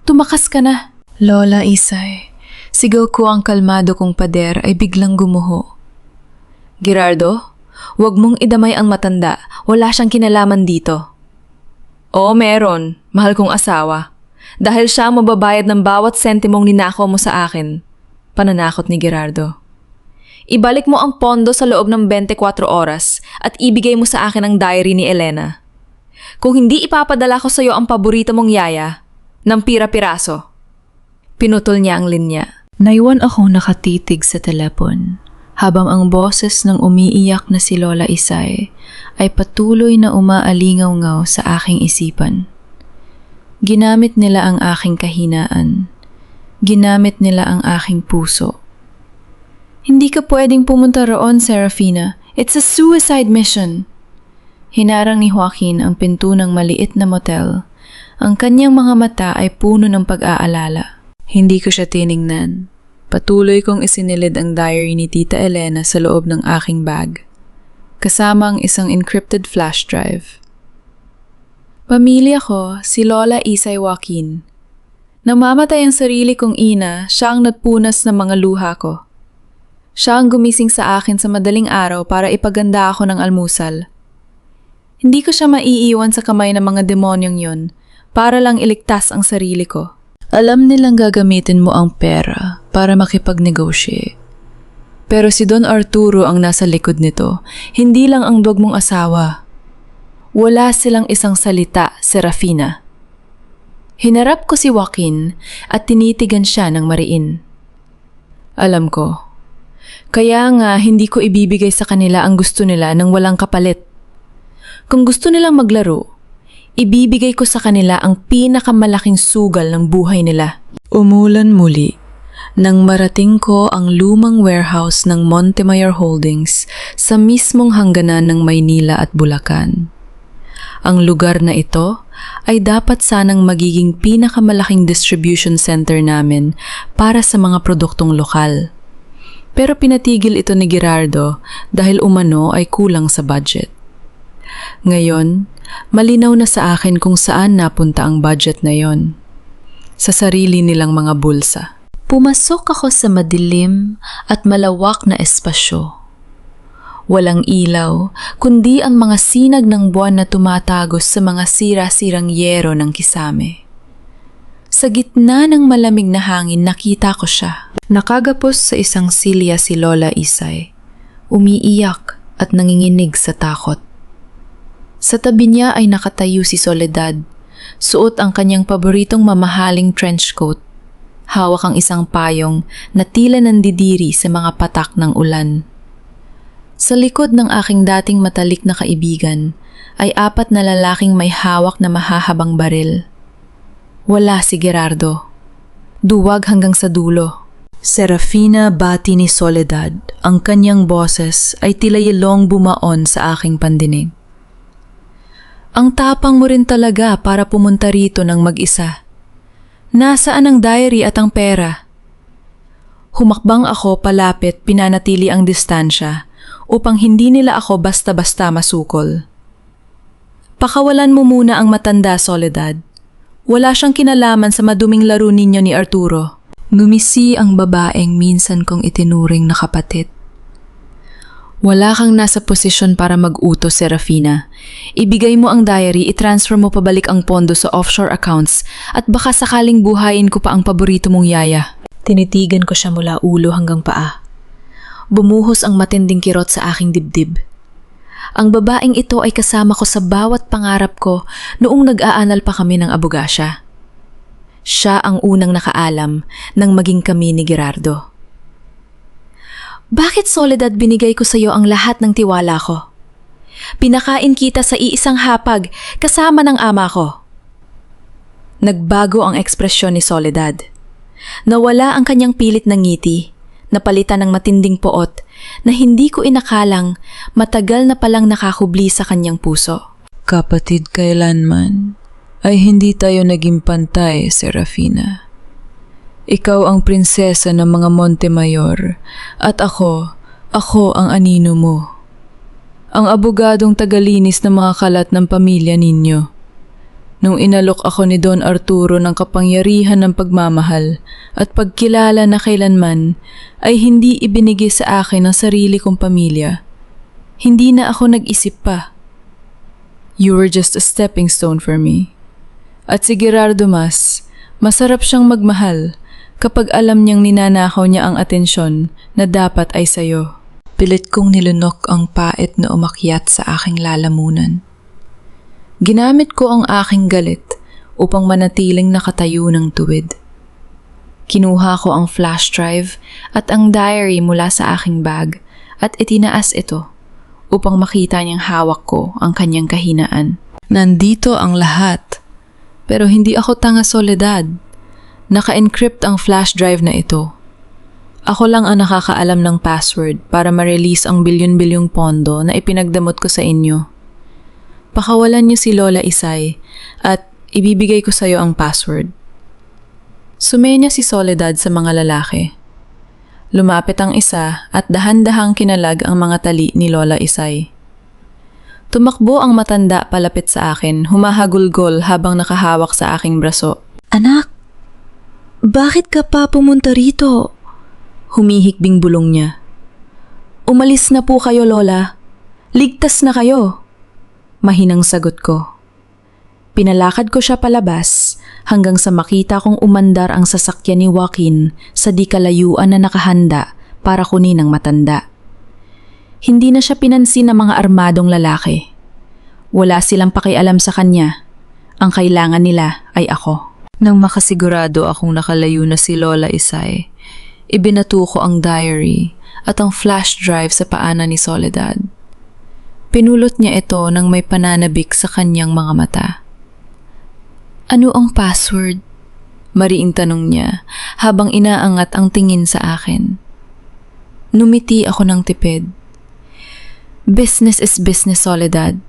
Tumakas ka na. Lola Isay, sigaw ko ang kalmado kong pader ay biglang gumuho. Gerardo, huwag mong idamay ang matanda. Wala siyang kinalaman dito. Oo, meron. Mahal kong asawa. Dahil siya ang mababayad ng bawat sentimong ninakaw mo sa akin. Pananakot ni Gerardo. Ibalik mo ang pondo sa loob ng 24 oras at ibigay mo sa akin ang diary ni Elena. Kung hindi ipapadala ko sa iyo ang paborito mong yaya, ng pira-piraso. Pinutol niya ang linya. Naiwan ako nakatitig sa telepon, habang ang boses ng umiiyak na si Lola Isay ay patuloy na umaalingaw-ngaw sa aking isipan. Ginamit nila ang aking kahinaan. Ginamit nila ang aking puso. Hindi ka pwedeng pumunta roon, Serafina. It's a suicide mission. Hinarang ni Joaquin ang pinto ng maliit na motel. Ang kanyang mga mata ay puno ng pag-aalala. Hindi ko siya tiningnan. Patuloy kong isinilid ang diary ni Tita Elena sa loob ng aking bag. Kasama ang isang encrypted flash drive. Pamilya ko, si Lola Isay Joaquin. Nang mamatay ang sarili kong ina, siya ang nagpunas ng mga luha ko. Siya ang gumising sa akin sa madaling araw para ipaganda ako ng almusal. Hindi ko siya maiiwan sa kamay ng mga demonyong yun para lang iligtas ang sarili ko. Alam nilang gagamitin mo ang pera para makipag-negotiate. Pero si Don Arturo ang nasa likod nito, hindi lang ang duwag mong asawa. Wala silang isang salita, Serafina. Hinarap ko si Joaquin at tinitigan siya ng mariin. Alam ko. Kaya nga hindi ko ibibigay sa kanila ang gusto nila nang walang kapalit. Kung gusto nilang maglaro, ibibigay ko sa kanila ang pinakamalaking sugal ng buhay nila. Umulan muli nang marating ko ang lumang warehouse ng Montemayor Holdings sa mismong hangganan ng Maynila at Bulacan. Ang lugar na ito ay dapat sanang magiging pinakamalaking distribution center namin para sa mga produktong lokal. Pero pinatigil ito ni Gerardo dahil umano ay kulang sa budget. Ngayon, malinaw na sa akin kung saan napunta ang budget na yon. Sa sarili nilang mga bulsa. Pumasok ako sa madilim at malawak na espasyo. Walang ilaw, kundi ang mga sinag ng buwan na tumatagos sa mga sira-sirang yero ng kisame. Sa gitna ng malamig na hangin nakita ko siya. Nakagapos sa isang silya si Lola Isay. Umiiyak at nanginginig sa takot. Sa tabi niya ay nakatayo si Soledad. Suot ang kanyang paboritong mamahaling trench coat. Hawak ang isang payong na tila nandidiri sa mga patak ng ulan. Sa likod ng aking dating matalik na kaibigan ay 4 na lalaking may hawak na mahahabang baril. Wala si Gerardo. Duwag hanggang sa dulo. Serafina bati ni Soledad. Ang kanyang boses ay tila yelong bumaon sa aking pandinig. Ang tapang mo rin talaga para pumunta rito ng mag-isa. Nasaan ang diary at ang pera? Humakbang ako palapit, pinanatili ang distansya upang hindi nila ako basta-basta masukol. Pakawalan mo muna ang matanda, Soledad. Wala siyang kinalaman sa maduming laro ninyo ni Arturo. Ngumisi ang babaeng minsan kong itinuring na kapatid. Wala kang nasa posisyon para mag-utos, Serafina. Ibigay mo ang diary, itransfer mo pabalik ang pondo sa offshore accounts at baka sakaling buhayin ko pa ang paborito mong yaya. Tinitigan ko siya mula ulo hanggang paa. Bumuhos ang matinding kirot sa aking dibdib. Ang babaeng ito ay kasama ko sa bawat pangarap ko noong nag-aanal pa kami ng abogasya. Siya ang unang nakaalam nang maging kami ni Gerardo. Bakit, Soledad, binigay ko sa iyo ang lahat ng tiwala ko? Pinakain kita sa iisang hapag kasama ng ama ko. Nagbago ang ekspresyon ni Soledad. Nawala ang kanyang pilit na ngiti, napalitan ng matinding poot na hindi ko inakalang matagal na palang nakahubli sa kanyang puso. Kapatid kailanman ay hindi tayo naging pantay, Serafina. Ikaw ang prinsesa ng mga Montemayor at ako ang anino mo. Ang abogadong tagalinis ng mga kalat ng pamilya ninyo. Nung inalok ako ni Don Arturo ng kapangyarihan ng pagmamahal at pagkilala na kailanman ay hindi ibinigay sa akin ang sarili kong pamilya. Hindi na ako nag-isip pa. You were just a stepping stone for me. At si Gerardo masarap siyang magmahal kapag alam niyang ninanakaw niya ang atensyon na dapat ay sayo. Pilit kong nilunok ang pait na umakyat sa aking lalamunan. Ginamit ko ang aking galit upang manatiling nakatayo ng tuwid. Kinuha ko ang flash drive at ang diary mula sa aking bag at itinaas ito upang makita niyang hawak ko ang kanyang kahinaan. Nandito ang lahat, pero hindi ako tanga, Soledad. Naka-encrypt ang flash drive na ito. Ako lang ang nakakaalam ng password para ma-release ang bilyon-bilyong pondo na ipinagdamot ko sa inyo. Pakawalan niyo si Lola Isay at ibibigay ko sa iyo ang password. Sumenya si Soledad sa mga lalaki. Lumapit ang isa at dahan-dahang kinalag ang mga tali ni Lola Isay. Tumakbo ang matanda palapit sa akin, humahagulgol habang nakahawak sa aking braso. Anak, bakit ka pa pumunta rito? Humihikbing bulong niya. Umalis na po kayo, Lola. Ligtas na kayo. Mahinang sagot ko. Pinalakad ko siya palabas hanggang sa makita kong umandar ang sasakyan ni Joaquin sa di kalayuan na nakahanda para kunin ang matanda. Hindi na siya pinansin ng mga armadong lalaki. Wala silang pakialam sa kanya. Ang kailangan nila ay ako. Nang makasigurado akong nakalayo na si Lola Isay, ibinato ko ang diary at ang flash drive sa paanan ni Soledad. Pinulot niya ito nang may pananabik sa kanyang mga mata. Ano ang password? Mariing tanong niya habang inaangat ang tingin sa akin. Numiti ako ng tipid. Business is business, Soledad.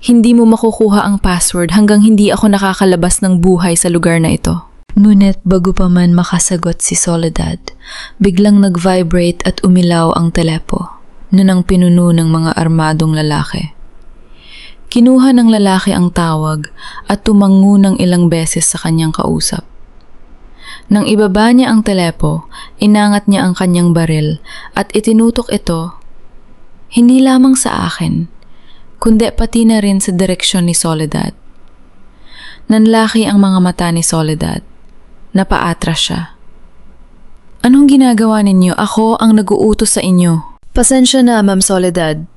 Hindi mo makukuha ang password hanggang hindi ako nakakalabas ng buhay sa lugar na ito. Ngunit bago pa man makasagot si Soledad, biglang nag-vibrate at umilaw ang telepo na nang pinuno ng mga armadong lalaki. Kinuha ng lalaki ang tawag at tumango ng ilang beses sa kanyang kausap. Nang ibaba niya ang telepo, inangat niya ang kanyang baril at itinutok ito hindi lamang sa akin, kundi pati na rin sa direksyon ni Soledad. Nanlaki ang mga mata ni Soledad. Napaatras siya. Anong ginagawa ninyo? Ako ang nag-uutos sa inyo. Pasensya na, Ma'am Soledad.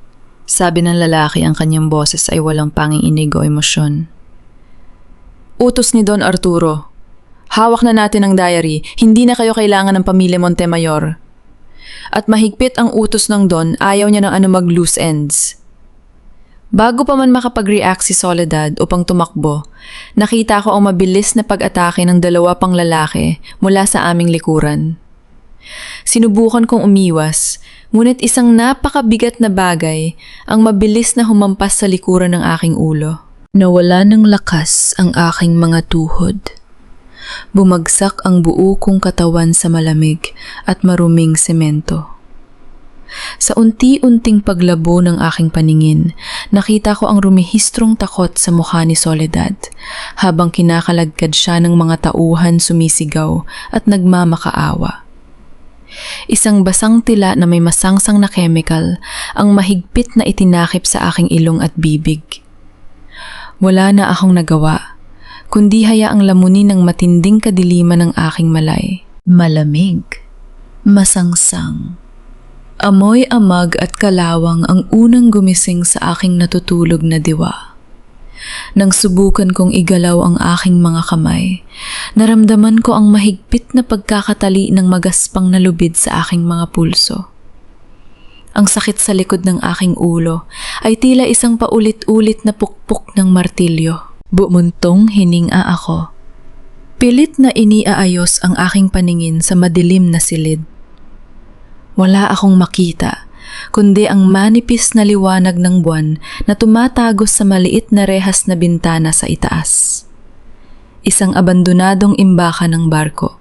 Sabi ng lalaki, ang kanyang boses ay walang panginginig o emosyon. Utos ni Don Arturo. Hawak na natin ang diary. Hindi na kayo kailangan ng pamilya Montemayor. At mahigpit ang utos ng Don, ayaw niya ng anumang loose ends. Bago pa man makapag-react si Soledad upang tumakbo, nakita ko ang mabilis na pag-atake ng 2 pang lalaki mula sa aming likuran. Sinubukan kong umiwas, ngunit isang napakabigat na bagay ang mabilis na humampas sa likuran ng aking ulo. Nawala ng lakas ang aking mga tuhod. Bumagsak ang buo kong katawan sa malamig at maruming semento. Sa unti-unting paglabo ng aking paningin, nakita ko ang rumihistrong takot sa mukha ni Soledad habang kinakalagkad siya ng mga tauhan sumisigaw at nagmamakaawa. Isang basang tila na may masangsang na chemical ang mahigpit na itinakip sa aking ilong at bibig. Wala na akong nagawa, kundi hayaang lamunin ng matinding kadiliman ng aking malay. Malamig, masangsang. Amoy amag at kalawang ang unang gumising sa aking natutulog na diwa. Nang subukan kong igalaw ang aking mga kamay, naramdaman ko ang mahigpit na pagkakatali ng magaspang na lubid sa aking mga pulso. Ang sakit sa likod ng aking ulo ay tila isang paulit-ulit na pukpok ng martilyo. Bumuntong hininga ako. Pilit na iniaayos ang aking paningin sa madilim na silid. Wala akong makita, kundi ang manipis na liwanag ng buwan na tumatagos sa maliit na rehas na bintana sa itaas. Isang abandonadong imbakan ng barko.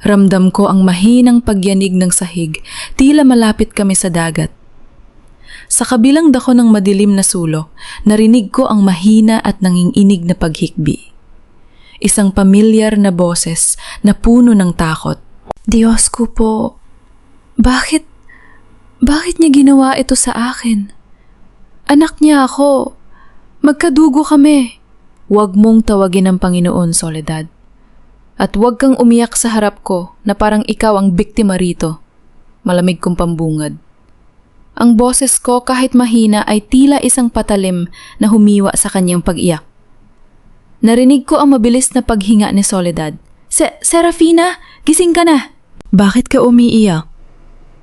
Ramdam ko ang mahinang pagyanig ng sahig, tila malapit kami sa dagat. Sa kabilang dako ng madilim na sulok, narinig ko ang mahina at nanginginig na paghikbi. Isang pamilyar na boses na puno ng takot. Diyos ko po, bakit niya ginawa ito sa akin? Anak niya ako. Magkadugo kami. Huwag mong tawagin ang Panginoon, Soledad. At huwag kang umiyak sa harap ko na parang ikaw ang biktima rito. Malamig kong pambungad. Ang boses ko kahit mahina ay tila isang patalim na humiwa sa kanyang pag-iyak. Narinig ko ang mabilis na paghinga ni Soledad. Serafina, gising ka na! Bakit ka umiiyak?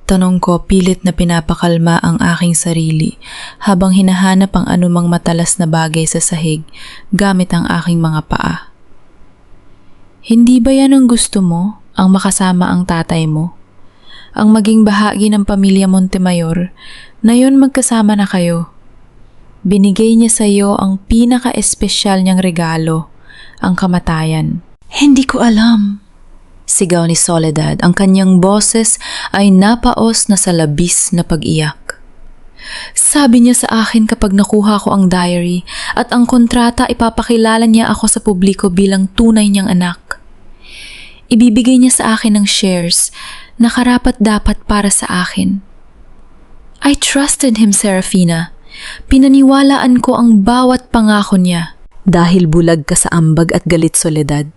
Tanong ko, pilit na pinapakalma ang aking sarili habang hinahanap ang anumang matalas na bagay sa sahig gamit ang aking mga paa. Hindi ba yan ang gusto mo, ang makasama ang tatay mo? Ang maging bahagi ng pamilya Montemayor na yon magkasama na kayo. Binigay niya sa iyo ang pinaka-espesyal niyang regalo, ang kamatayan. Hindi ko alam. Sigaw ni Soledad, ang kanyang boses ay napaos na sa labis na pag-iyak. Sabi niya sa akin kapag nakuha ko ang diary at ang kontrata ipapakilala niya ako sa publiko bilang tunay niyang anak. Ibibigay niya sa akin ng shares na karapat-dapat para sa akin. I trusted him, Serafina. Pinaniwalaan ko ang bawat pangako niya. Dahil bulag ka sa ambag at galit, Soledad.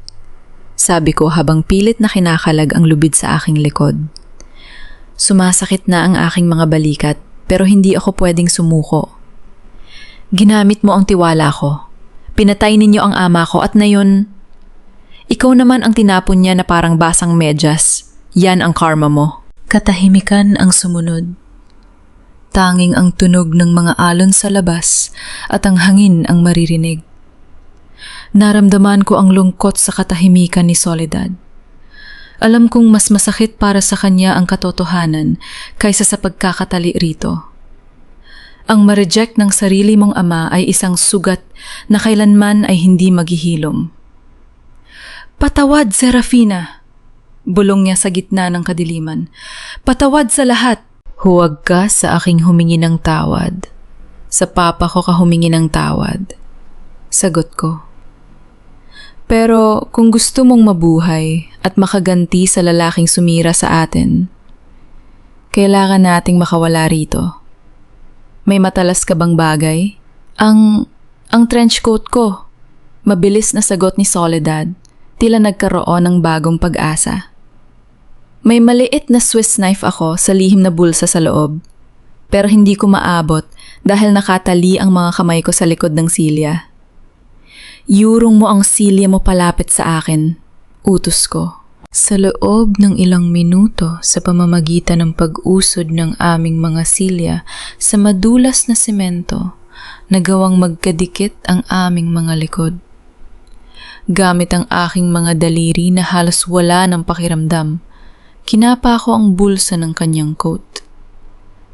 Sabi ko habang pilit na kinakalag ang lubid sa aking likod. Sumasakit na ang aking mga balikat pero hindi ako pwedeng sumuko. Ginamit mo ang tiwala ko. Pinatay ninyo ang ama ko at ngayon, ikaw naman ang tinapon niya na parang basang medyas. Yan ang karma mo. Katahimikan ang sumunod. Tanging ang tunog ng mga alon sa labas at ang hangin ang maririnig. Naramdaman ko ang lungkot sa katahimikan ni Soledad. Alam kong mas masakit para sa kanya ang katotohanan kaysa sa pagkakatali rito. Ang ma-reject ng sarili mong ama ay isang sugat na kailanman ay hindi maghihilom. Patawad, Serafina! Bulong niya sa gitna ng kadiliman. Patawad sa lahat! Huwag ka sa aking humingi ng tawad. Sa papa ko ka humingi ng tawad. Sagot ko. Pero kung gusto mong mabuhay at makaganti sa lalaking sumira sa atin, kailangan nating makawala rito. May matalas ka bang bagay? Ang trench coat ko. Mabilis na sagot ni Soledad. tila nagkaroon ng bagong pag-asa. May maliit na Swiss knife ako sa lihim na bulsa sa loob, pero hindi ko maabot dahil nakatali ang mga kamay ko sa likod ng silya. Yurong mo ang silya mo palapit sa akin, utos ko. Sa loob ng ilang minuto sa pamamagitan ng pag-usod ng aming mga silya sa madulas na semento, nagawang magkadikit ang aming mga likod. Gamit ang aking mga daliri na halos wala ng pakiramdam, kinapa ko ang bulsa ng kanyang coat.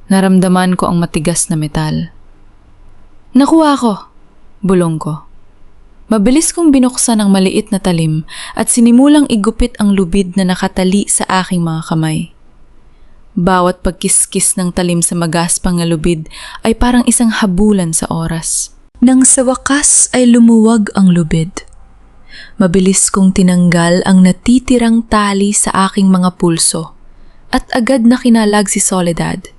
Naramdaman ko ang matigas na metal. Nakuha ko, bulong ko. Mabilis kong binuksan ang maliit na talim at sinimulang igupit ang lubid na nakatali sa aking mga kamay. Bawat pagkiskis ng talim sa magaspang na lubid ay parang isang habulan sa oras. Nang sa wakas ay lumuwag ang lubid. Mabilis kong tinanggal ang natitirang tali sa aking mga pulso at agad na kinalag si Soledad.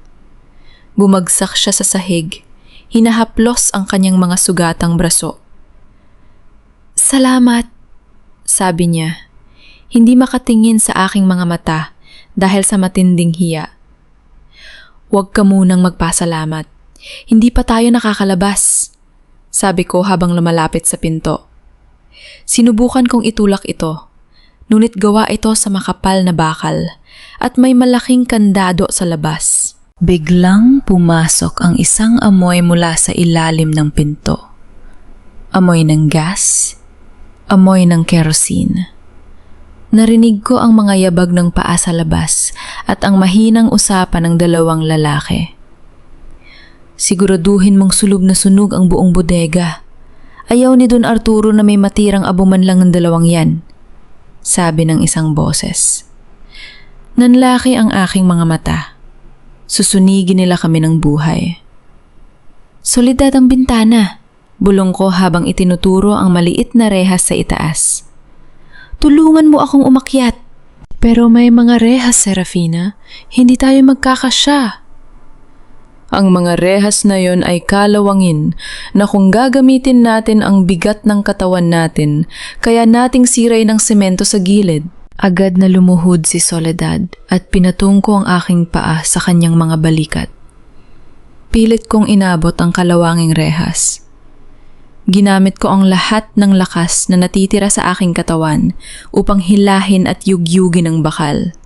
Bumagsak siya sa sahig, hinahaplos ang kanyang mga sugatang braso. "Salamat," sabi niya, hindi makatingin sa aking mga mata dahil sa matinding hiya. "Huwag ka munang magpasalamat. Hindi pa tayo nakakalabas," sabi ko habang lumalapit sa pinto. Sinubukan kong itulak ito, ngunit gawa ito sa makapal na bakal at may malaking kandado sa labas. Biglang pumasok ang isang amoy mula sa ilalim ng pinto. Amoy ng gas, amoy ng kerosene. Narinig ko ang mga yabag ng paa sa labas at ang mahinang usapan ng dalawang lalaki. "Siguraduhin mong sunog na sunog ang buong bodega. Ayaw ni Don Arturo na may matirang abuman lang ng dalawang yan," sabi ng isang boses. Nanlaki ang aking mga mata. Susunigin nila kami ng buhay. "Solidad ang bintana," bulong ko habang itinuturo ang maliit na rehas sa itaas. "Tulungan mo akong umakyat." "Pero may mga rehas, Serafina. Hindi tayo magkakasya." Ang mga rehas na yon ay kalawangin na kung gagamitin natin ang bigat ng katawan natin, kaya nating siray ng semento sa gilid. Agad na lumuhod si Soledad at pinatong ko ang aking paa sa kanyang mga balikat. Pilit kong inabot ang kalawanging rehas. Ginamit ko ang lahat ng lakas na natitira sa aking katawan upang hilahin at yugyugin ang bakal.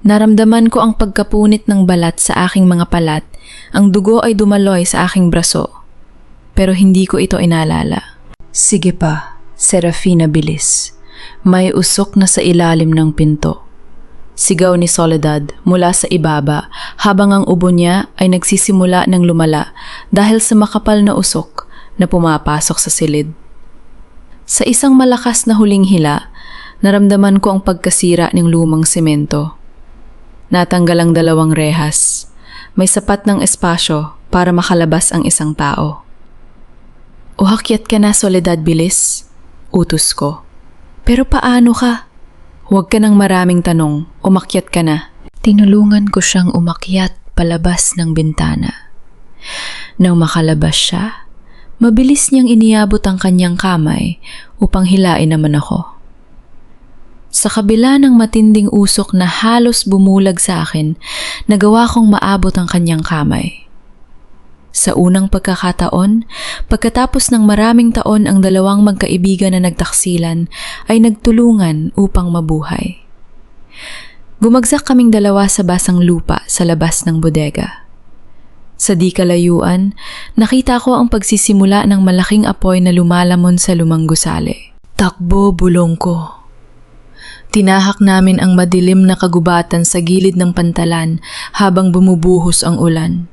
Naramdaman ko ang pagkapunit ng balat sa aking mga palat, ang dugo ay dumaloy sa aking braso, pero hindi ko ito inaalala. "Sige pa, Serafina, bilis. May usok na sa ilalim ng pinto," sigaw ni Soledad mula sa ibaba habang ang ubo niya ay nagsisimula ng lumala dahil sa makapal na usok na pumapasok sa silid. Sa isang malakas na huling hila, naramdaman ko ang pagkasira ng lumang semento. Natanggal ang dalawang rehas. May sapat ng espasyo para makalabas ang isang tao. "Uhakyat ka na, Soledad, bilis," utos ko. "Pero paano ka? Huwag ka ng maraming tanong, umakyat ka na." Tinulungan ko siyang umakyat palabas ng bintana. Nang makalabas siya, mabilis niyang iniabot ang kanyang kamay upang hilain naman ako. Sa kabila ng matinding usok na halos bumulag sa akin, nagawa kong maabot ang kanyang kamay. Sa unang pagkakataon, pagkatapos ng maraming taon ang dalawang magkaibigan na nagtaksilan ay nagtulungan upang mabuhay. Gumagsak kaming dalawa sa basang lupa sa labas ng bodega. Sa di kalayuan, nakita ko ang pagsisimula ng malaking apoy na lumalamon sa lumang gusali. "Takbo," bulong ko. Tinahak namin ang madilim na kagubatan sa gilid ng pantalan habang bumubuhos ang ulan.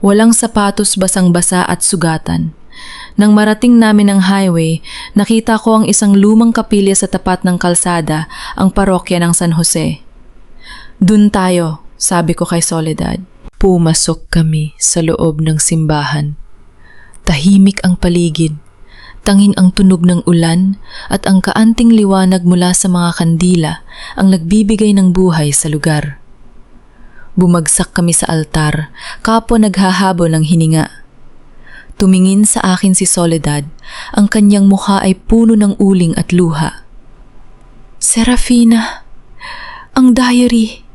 Walang sapatos, basang-basa at sugatan. Nang marating namin ang highway, nakita ko ang isang lumang kapilya sa tapat ng kalsada, ang parokya ng San Jose. "Dun tayo," sabi ko kay Soledad. Pumasok kami sa loob ng simbahan. Tahimik ang paligid. Tanging ang tunog ng ulan at ang kaanting liwanag mula sa mga kandila ang nagbibigay ng buhay sa lugar. Bumagsak kami sa altar, kapwa naghahabol ng hininga. Tumingin sa akin si Soledad. Ang kanyang mukha ay puno ng uling at luha. Serafina, ang diary.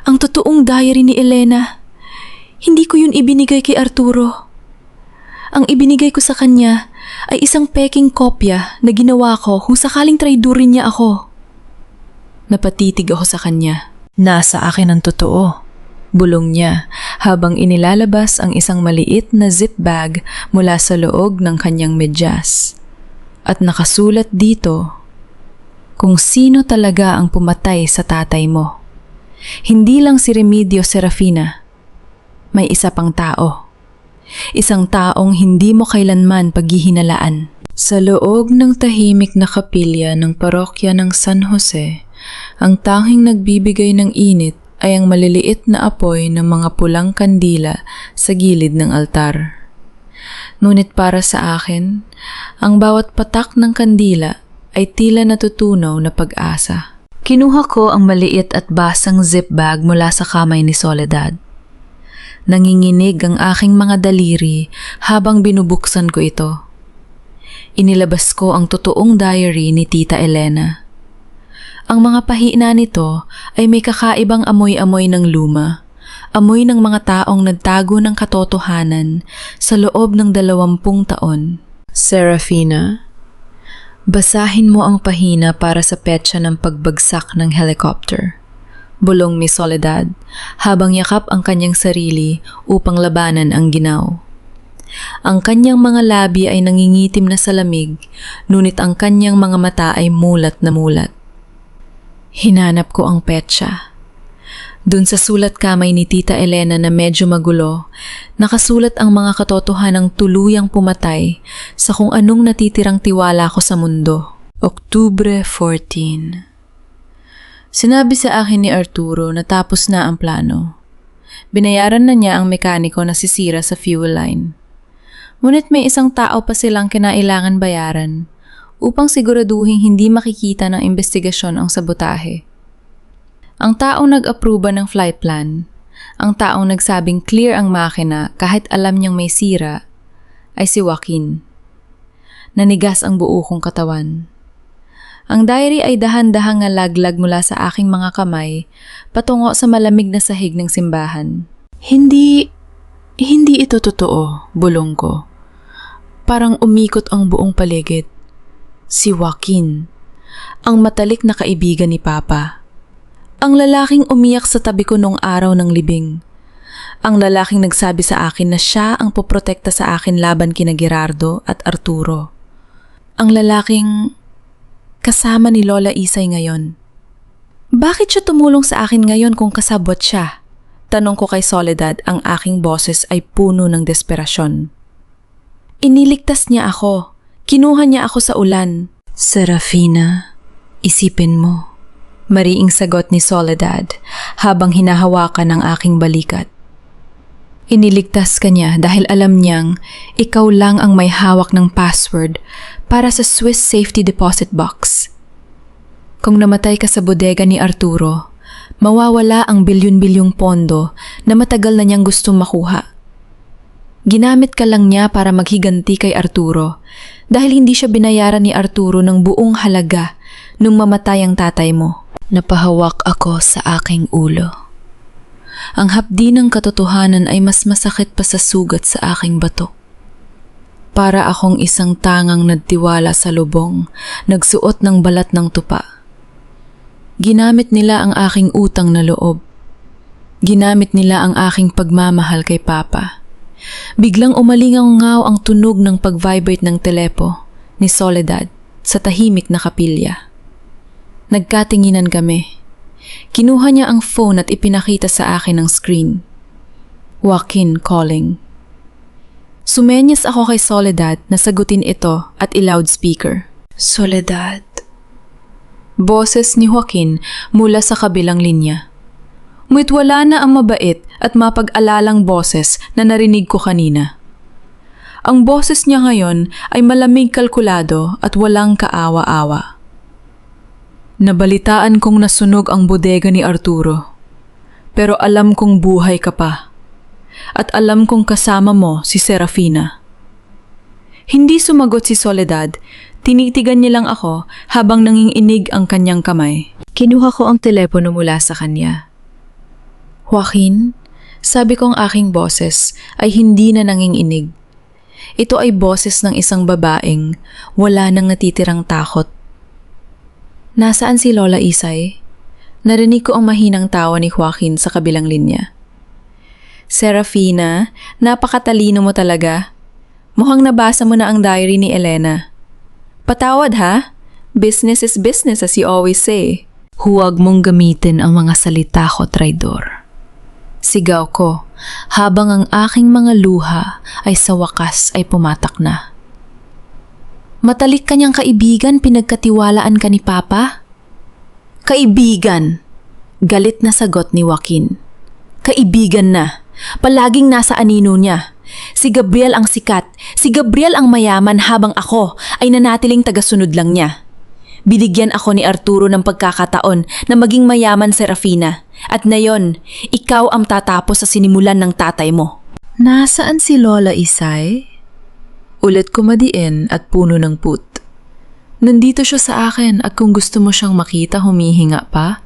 Ang totoong diary ni Elena. Hindi ko yun ibinigay kay Arturo. Ang ibinigay ko sa kanya ay isang peking kopya na ginawa ko kung sakaling traidorin niya ako. Napatitig ako sa kanya. Nasa akin ang totoo. Bulong niya habang inilalabas ang isang maliit na zip bag mula sa loob ng kanyang medyas. At nakasulat dito kung sino talaga ang pumatay sa tatay mo. Hindi lang si Remedios Serafina. May isa pang tao. Isang taong hindi mo kailanman paghihinalaan. Sa loob ng tahimik na kapilya ng parokya ng San Jose, ang tanging nagbibigay ng init ay ang maliliit na apoy ng mga pulang kandila sa gilid ng altar. Ngunit para sa akin, ang bawat patak ng kandila ay tila natutunaw na pag-asa. Kinuha ko ang maliit at basang zip bag mula sa kamay ni Soledad. Nanginginig ang aking mga daliri habang binubuksan ko ito. Inilabas ko ang totoong diary ni Tita Elena. Ang mga pahina nito ay may kakaibang amoy-amoy ng luma, amoy ng mga taong nagtago ng katotohanan sa loob ng 20 taon. Serafina, basahin mo ang pahina para sa petsa ng pagbagsak ng helicopter. Bulong ni Soledad habang yakap ang kanyang sarili upang labanan ang ginaw. Ang kanyang mga labi ay nangingitim na sa lamig, ngunit ang kanyang mga mata ay mulat na mulat. Hinanap ko ang petsa. Dun sa sulat kamay ni Tita Elena na medyo magulo, nakasulat ang mga katotohanang tuluyang pumatay sa kung anong natitirang tiwala ko sa mundo. Oktubre 14. Sinabi sa akin ni Arturo na tapos na ang plano. Binayaran na niya ang mekaniko na sisira sa fuel line. Ngunit may isang tao pa silang kinailangan bayaran upang siguraduhin hindi makikita ng investigasyon ang sabotahe. Ang taong nag-aproba ng flight plan, ang taong nagsabing clear ang makina kahit alam niyang may sira, ay si Joaquin. Nanigas ang buo kong katawan. Ang diary ay dahan-dahang nalaglag mula sa aking mga kamay patungo sa malamig na sahig ng simbahan. Hindi ito totoo, bulong ko. Parang umikot ang buong paligid. Si Joaquin, ang matalik na kaibigan ni Papa. Ang lalaking umiyak sa tabi ko nung araw ng libing. Ang lalaking nagsabi sa akin na siya ang poprotekta sa akin laban kina Gerardo at Arturo. Ang lalaking kasama ni Lola Isay ngayon. Bakit siya tumulong sa akin ngayon kung kasabwat siya? Tanong ko kay Soledad, ang aking boses ay puno ng desperasyon. Iniligtas niya ako. Kinuha niya ako sa ulan. Serafina, isipin mo. Mariing sagot ni Soledad habang hinahawakan ang aking balikat. Iniligtas ka niya dahil alam niyang ikaw lang ang may hawak ng password para sa Swiss Safety Deposit Box. Kung namatay ka sa bodega ni Arturo, mawawala ang bilyon-bilyong pondo na matagal na niyang gustong makuha. Ginamit ka lang niya para maghiganti kay Arturo dahil hindi siya binayaran ni Arturo ng buong halaga nung mamatay ang tatay mo. Napahawak ako sa aking ulo. Ang hapdi ng katotohanan ay mas masakit pa sa sugat sa aking bato. Para akong isang tangang nagtiwala sa lubong, nagsuot ng balat ng tupa. Ginamit nila ang aking utang na loob. Ginamit nila ang aking pagmamahal kay Papa. Biglang umalingaw-ngaw ang tunog ng pag-vibrate ng telepo ni Soledad sa tahimik na kapilya. Nagkatinginan kami. Kinuha niya ang phone at ipinakita sa akin ang screen. Joaquin calling. Sumenyas ako kay Soledad na sagutin ito at i-loudspeaker. Soledad. Boses ni Joaquin mula sa kabilang linya. Ngunit wala na ang mabait at mapag-alalang boses na narinig ko kanina. Ang boses niya ngayon ay malamig kalkulado at walang kaawa-awa. Nabalitaan kong nasunog ang bodega ni Arturo. Pero alam kong buhay ka pa. At alam kong kasama mo si Serafina. Hindi sumagot si Soledad. Tinitigan niya lang ako habang nanginginig ang kanyang kamay. Kinuha ko ang telepono mula sa kanya. Joaquin, sabi ko ang aking boses ay hindi na nanginginig. Ito ay boses ng isang babaeng wala nang natitirang takot. Nasaan si Lola Isay? Narinig ko ang mahinang tawa ni Joaquin sa kabilang linya. Serafina, napakatalino mo talaga. Mukhang nabasa mo na ang diary ni Elena. Patawad ha? Business is business as you always say. Huwag mong gamitin ang mga salita ko, traidor. Sigaw ko, habang ang aking mga luha ay sa wakas ay pumatak na. Matalik kanyang kaibigan, pinagkatiwalaan ka ni Papa? Kaibigan! Galit na sagot ni Joaquin. Kaibigan na. Palaging nasa anino niya. Si Gabriel ang sikat. Si Gabriel ang mayaman habang ako ay nanatiling tagasunod lang niya. Binigyan ako ni Arturo ng pagkakataon na maging mayaman, Serafina. At ngayon, ikaw ang tatapos sa sinimulan ng tatay mo. Nasaan si Lola Isay? Ulit ko madiin at puno ng put. Nandito siya sa akin at kung gusto mo siyang makita, humihinga pa.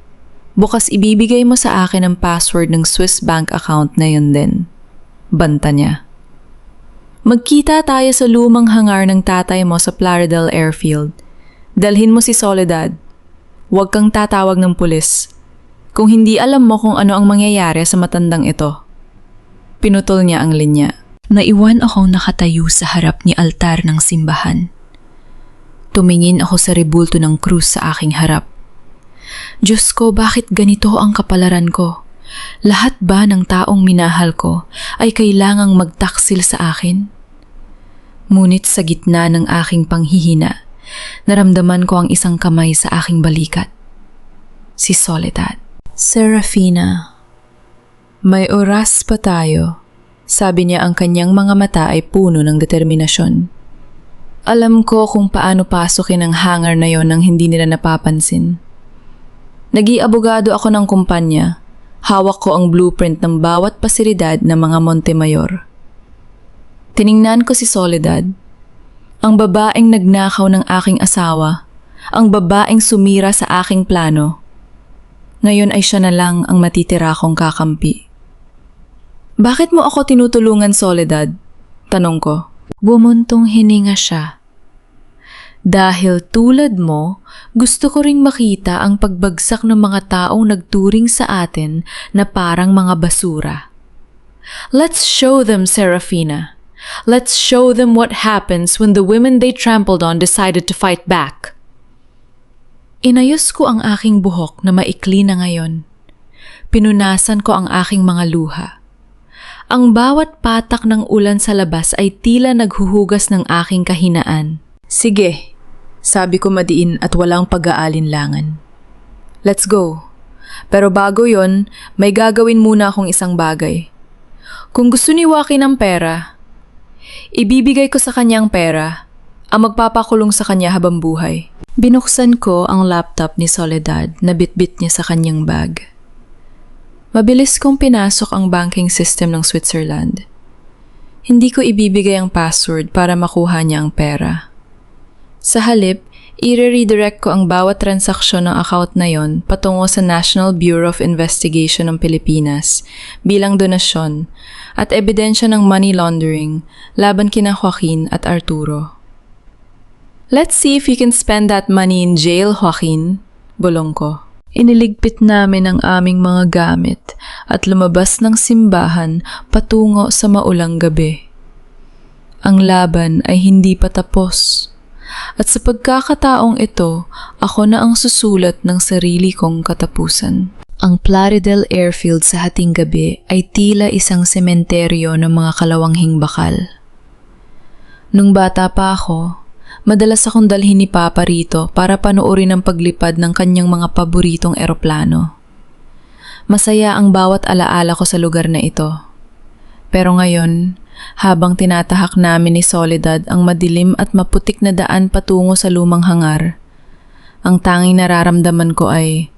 Bukas ibibigay mo sa akin ang password ng Swiss bank account na yun din. Banta niya. Magkita tayo sa lumang hangar ng tatay mo sa Plaridel Airfield. Dalhin mo si Soledad. Huwag kang tatawag ng pulis. Kung hindi alam mo kung ano ang mangyayari sa matandang ito. Pinutol niya ang linya. Naiwan akong nakatayo sa harap ni altar ng simbahan. Tumingin ako sa rebulto ng krus sa aking harap. Diyos ko, bakit ganito ang kapalaran ko? Lahat ba ng taong minahal ko ay kailangang magtaksil sa akin? Ngunit sa gitna ng aking panghihina, naramdaman ko ang isang kamay sa aking balikat. Si Soledad. Serafina. May oras pa tayo. Sabi niya, ang kanyang mga mata ay puno ng determinasyon. Alam ko kung paano pasukin ang hangar na yon nang hindi nila napapansin. Nag-iabogado ako ng kumpanya. Hawak ko ang blueprint ng bawat pasilidad ng mga Montemayor. Tiningnan ko si Soledad. Ang babaeng nagnakaw ng aking asawa. Ang babaeng sumira sa aking plano. Ngayon ay siya na lang ang matitira kong kakampi. Bakit mo ako tinutulungan, Soledad? Tanong ko. Bumuntong hininga siya. Dahil tulad mo, gusto ko ring makita ang pagbagsak ng mga taong nagturing sa atin na parang mga basura. Let's show them, Serafina. Let's show them what happens when the women they trampled on decided to fight back. Inayos ko ang aking buhok na maikli na ngayon. Pinunasan ko ang aking mga luha. Ang bawat patak ng ulan sa labas ay tila naghuhugas ng aking kahinaan. Sige, sabi ko madiin at walang pag-aalinlangan. Let's go. Pero bago yon, may gagawin muna akong isang bagay. Kung gusto ni Joaquin ng pera, ibibigay ko sa kanyang pera, ang magpapakulong sa kanya habang buhay. Binuksan ko ang laptop ni Soledad na bitbit niya sa kanyang bag. Mabilis kong pinasok ang banking system ng Switzerland. Hindi ko ibibigay ang password para makuha niya ang pera. Sa halip, i-redirect ko ang bawat transaksyon ng account na yon patungo sa National Bureau of Investigation ng Pilipinas bilang donasyon at ebidensya ng money laundering laban kina Joaquin at Arturo. Let's see if you can spend that money in jail, Joaquin, bulong ko. Iniligpit namin ang aming mga gamit at lumabas ng simbahan patungo sa maulang gabi. Ang laban ay hindi pa tapos. At sa pagkakataong ito, ako na ang susulat ng sarili kong katapusan. Ang Plaridel Airfield sa hating gabi ay tila isang sementeryo ng mga kalawanghing bakal. Nung bata pa ako, madalas akong dalhin ni Papa rito para panoorin ang paglipad ng kanyang mga paboritong eroplano. Masaya ang bawat alaala ko sa lugar na ito. Pero ngayon, habang tinatahak namin ni Soledad ang madilim at maputik na daan patungo sa lumang hangar, ang tanging nararamdaman ko ay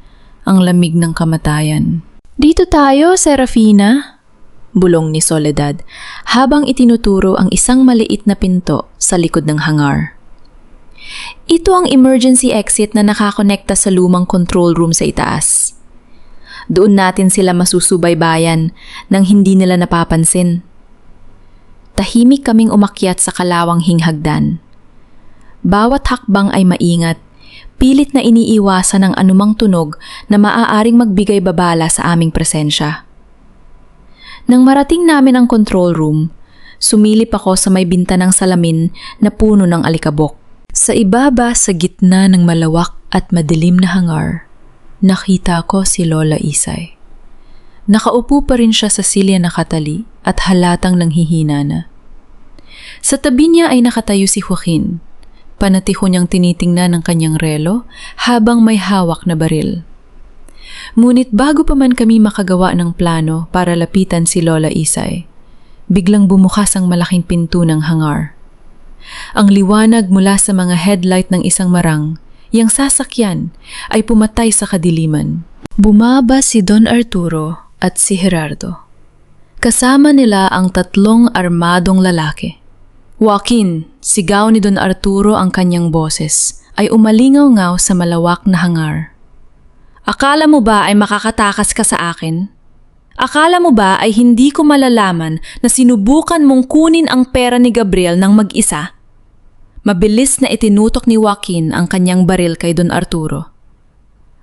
ang lamig ng kamatayan. Dito tayo, Serafina. bulong ni Soledad habang itinuturo ang isang maliit na pinto sa likod ng hangar. Ito ang emergency exit na nakakonekta sa lumang control room sa itaas. Doon natin sila masusubaybayan nang hindi nila napapansin. Tahimik kaming umakyat sa kalawang hinghagdan. Bawat hakbang ay maingat, pilit na iniiwasan ang anumang tunog na maaaring magbigay babala sa aming presensya. Nang marating namin ang control room, sumilip ako sa may bintanang salamin na puno ng alikabok. Sa ibaba sa gitna ng malawak at madilim na hangar, nakita ko si Lola Isay. Nakaupo pa rin siya sa silya na katali at halatang nanghihina na. Sa tabi niya ay nakatayo si Joaquin. Panatiho niyang tinitingnan ang kanyang relo habang may hawak na baril. Ngunit bago pa man kami makagawa ng plano para lapitan si Lola Isay, biglang bumukas ang malaking pinto ng hangar. Ang liwanag mula sa mga headlight ng isang marang, yang sasakyan, ay pumatay sa kadiliman. Bumaba si Don Arturo at si Gerardo. Kasama nila ang tatlong armadong lalaki. Joaquin, sigaw ni Don Arturo ang kanyang boses, ay umalingaw-ngaw sa malawak na hangar. Akala mo ba ay makakatakas ka sa akin? Akala mo ba ay hindi ko malalaman na sinubukan mong kunin ang pera ni Gabriel ng mag-isa? Mabilis na itinutok ni Joaquin ang kanyang baril kay Don Arturo.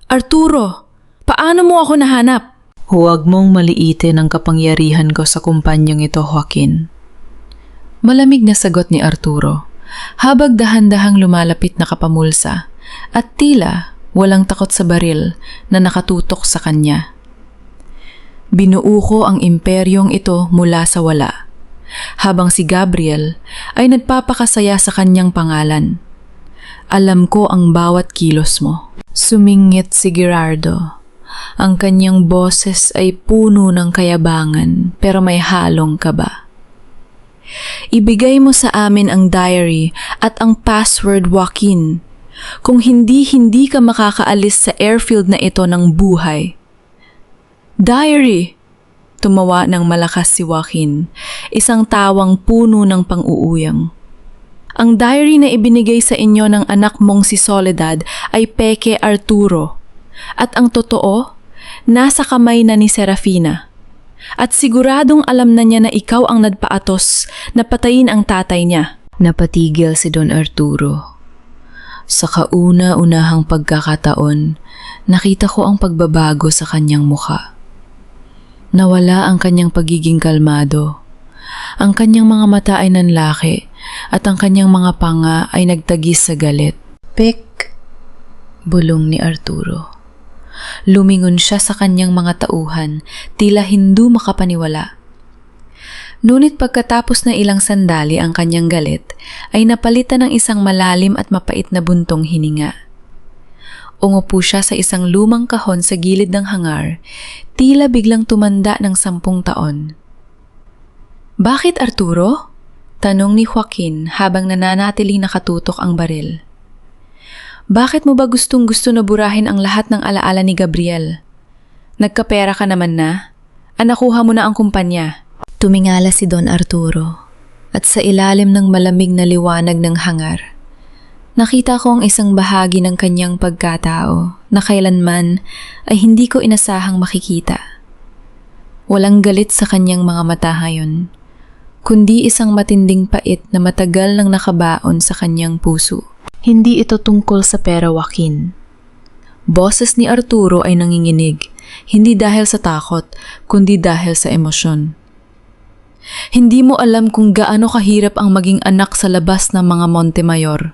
Arturo, paano mo ako nahanap? Huwag mong maliitin ang kapangyarihan ko sa kumpanyang ito, Joaquin. Malamig na sagot ni Arturo, habang dahan-dahang lumalapit na kapamulsa at tila walang takot sa baril na nakatutok sa kanya. Binuo ko ang imperyong ito mula sa wala, habang si Gabriel ay nagpapakasaya sa kanyang pangalan. Alam ko ang bawat kilos mo. Sumingit si Gerardo. Ang kanyang boses ay puno ng kayabangan pero may halong kaba. Ibigay mo sa amin ang diary at ang password, Joaquin. Kung hindi ka makakaalis sa airfield na ito ng buhay. Diary! Tumawa ng malakas si Joaquin, isang tawang puno ng pang-uuyang. Ang diary na ibinigay sa inyo ng anak mong si Soledad ay peke, Arturo. At ang totoo, nasa kamay na ni Serafina. At siguradong alam na niya na ikaw ang nagpaatos na patayin ang tatay niya. Napatigil si Don Arturo. Sa kauna-unahang pagkakataon, nakita ko ang pagbabago sa kanyang mukha. Nawala ang kanyang pagiging kalmado. Ang kanyang mga mata ay nanlaki at ang kanyang mga panga ay nagtagis sa galit. Pek, bulong ni Arturo. Lumingon siya sa kanyang mga tauhan, tila hindi makapaniwala. Ngunit pagkatapos na ilang sandali ang kanyang galit, ay napalitan ng isang malalim at mapait na buntong hininga. Umupo siya sa isang lumang kahon sa gilid ng hangar, tila biglang tumanda ng 10 taon. Bakit, Arturo? Tanong ni Joaquin habang nananatiling nakatutok ang baril. Bakit mo ba gustong-gusto na burahin ang lahat ng alaala ni Gabriel? Nagkapera ka naman na? Nakuha mo na ang kumpanya. Tumingala si Don Arturo at sa ilalim ng malamig na liwanag ng hangar, nakita ko ang isang bahagi ng kanyang pagkatao na kailanman ay hindi ko inasahang makikita. Walang galit sa kanyang mga mata ngayon, kundi isang matinding pait na matagal nang nakabaon sa kanyang puso. Hindi ito tungkol sa pera, Joaquin. Boses ni Arturo ay nanginginig, hindi dahil sa takot, kundi dahil sa emosyon. Hindi mo alam kung gaano kahirap ang maging anak sa labas ng mga Montemayor.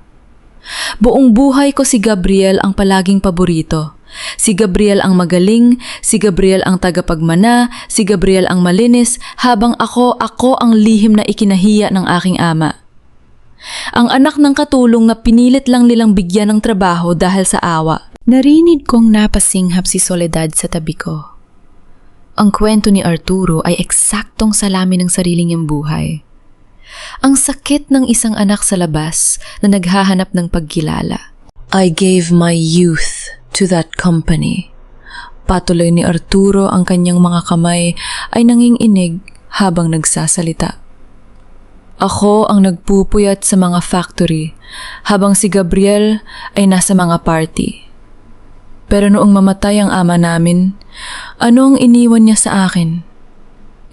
Buong buhay ko si Gabriel ang palaging paborito. Si Gabriel ang magaling, si Gabriel ang tagapagmana, si Gabriel ang malinis, habang ako ang lihim na ikinahiya ng aking ama. Ang anak ng katulong na pinilit lang nilang bigyan ng trabaho dahil sa awa. Narinig kong napasinghap si Soledad sa tabi ko. Ang kwento ni Arturo ay eksaktong salamin ng sarili niyang buhay. Ang sakit ng isang anak sa labas na naghahanap ng pagkilala. I gave my youth to that company. Patuloy ni Arturo, ang kanyang mga kamay ay nanginginig habang nagsasalita. Ako ang nagpupuyat sa mga factory habang si Gabriel ay nasa mga party. Pero noong mamatay ang ama namin, ano ang iniwan niya sa akin?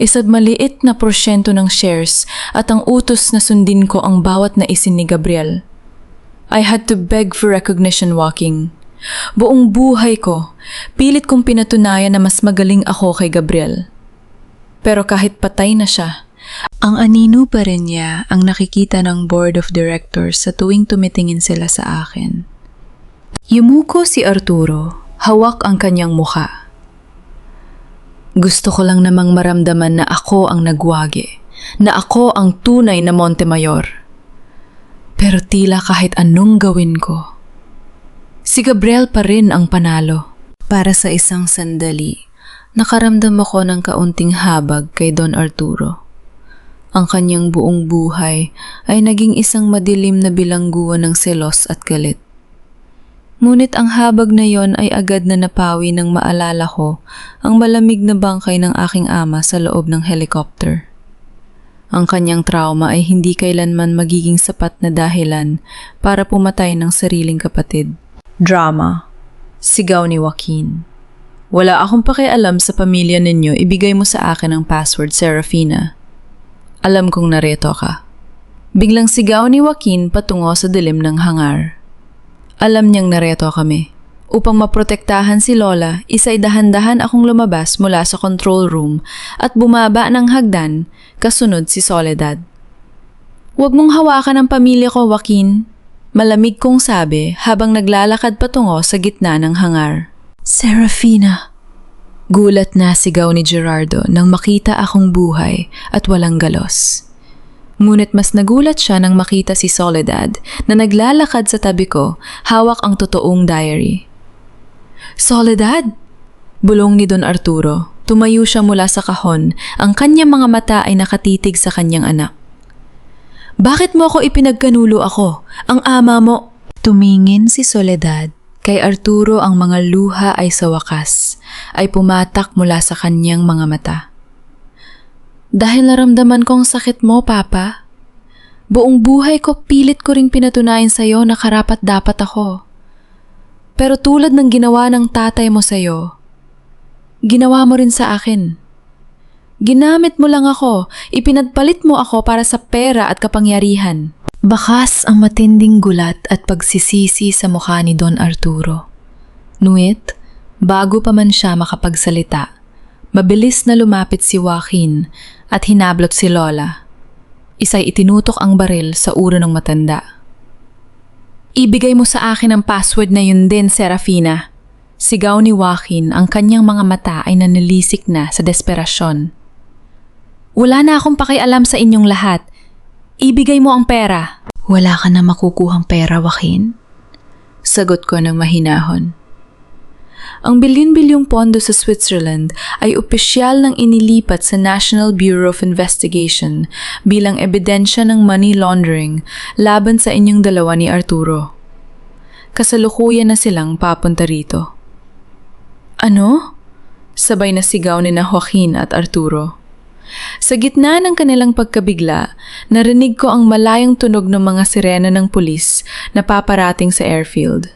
Isa't maliit na porsyento ng shares at ang utos na sundin ko ang bawat naisin ni Gabriel. I had to beg for recognition, Joaquin. Buong buhay ko, pilit kong pinatunayan na mas magaling ako kay Gabriel. Pero kahit patay na siya, ang anino pa rin niya ang nakikita ng board of directors sa tuwing tumitingin sila sa akin. Yumuko si Arturo, hawak ang kanyang mukha. Gusto ko lang namang maramdaman na ako ang nagwagi, na ako ang tunay na Montemayor. Pero tila kahit anong gawin ko, si Gabriel pa rin ang panalo. Para sa isang sandali, nakaramdam ako ng kaunting habag kay Don Arturo. Ang kanyang buong buhay ay naging isang madilim na bilangguan ng selos at galit. Ngunit ang habag na yon ay agad na napawi nang maalala ko ang malamig na bangkay ng aking ama sa loob ng helicopter. Ang kanyang trauma ay hindi kailanman magiging sapat na dahilan para pumatay ng sariling kapatid. Drama. Sigaw ni Joaquin. Wala akong pakialam sa pamilya ninyo, ibigay mo sa akin ang password, Serafina. Alam kong nareto ka. Biglang sigaw ni Joaquin patungo sa dilim ng hangar. Alam niyang nareto kami. Upang maprotektahan si Lola, isa'y dahan-dahan akong lumabas mula sa control room at bumaba ng hagdan, kasunod si Soledad. Huwag mong hawakan ang pamilya ko, Joaquin. Malamig kong sabi habang naglalakad patungo sa gitna ng hangar. Serafina! Gulat na sigaw ni Gerardo nang makita akong buhay at walang galos. Ngunit mas nagulat siya nang makita si Soledad na naglalakad sa tabi ko, hawak ang totoong diary. Soledad! Bulong ni Don Arturo. Tumayo siya mula sa kahon, ang kanyang mga mata ay nakatitig sa kanyang anak. Bakit mo ako ipinagkanulo ako? Ang ama mo! Tumingin si Soledad. Kay Arturo ang mga luha ay sa wakas, ay pumatak mula sa kanyang mga mata. Dahil naramdaman kong sakit mo, Papa. Buong buhay ko pilit ko ring pinatunayan sa'yo na karapat-dapat ako. Pero tulad ng ginawa ng tatay mo sa'yo, ginawa mo rin sa akin. Ginamit mo lang ako, ipinagpalit mo ako para sa pera at kapangyarihan. Bakas ang matinding gulat at pagsisisi sa mukha ni Don Arturo. Ngunit, bago pa man siya makapagsalita, mabilis na lumapit si Joaquin at hinablot si Lola. Isa'y itinutok ang baril sa ulo ng matanda. Ibigay mo sa akin ang password na yun din, Serafina. Sigaw ni Joaquin, ang kanyang mga mata ay nanalisik na sa desperasyon. Wala na akong pakialam sa inyong lahat. Ibigay mo ang pera. Wala ka na makukuhang pera, Joaquin? Sagot ko ng mahinahon. Ang bilyon-bilyong pondo sa Switzerland ay opisyal nang inilipat sa National Bureau of Investigation bilang ebidensya ng money laundering laban sa inyong dalawa ni Arturo. Kasalukuyan na silang papunta rito. Ano? Sabay na sigaw ni na Joaquin at Arturo. Sa gitna ng kanilang pagkabigla, narinig ko ang malayang tunog ng mga sirena ng pulis na paparating sa airfield.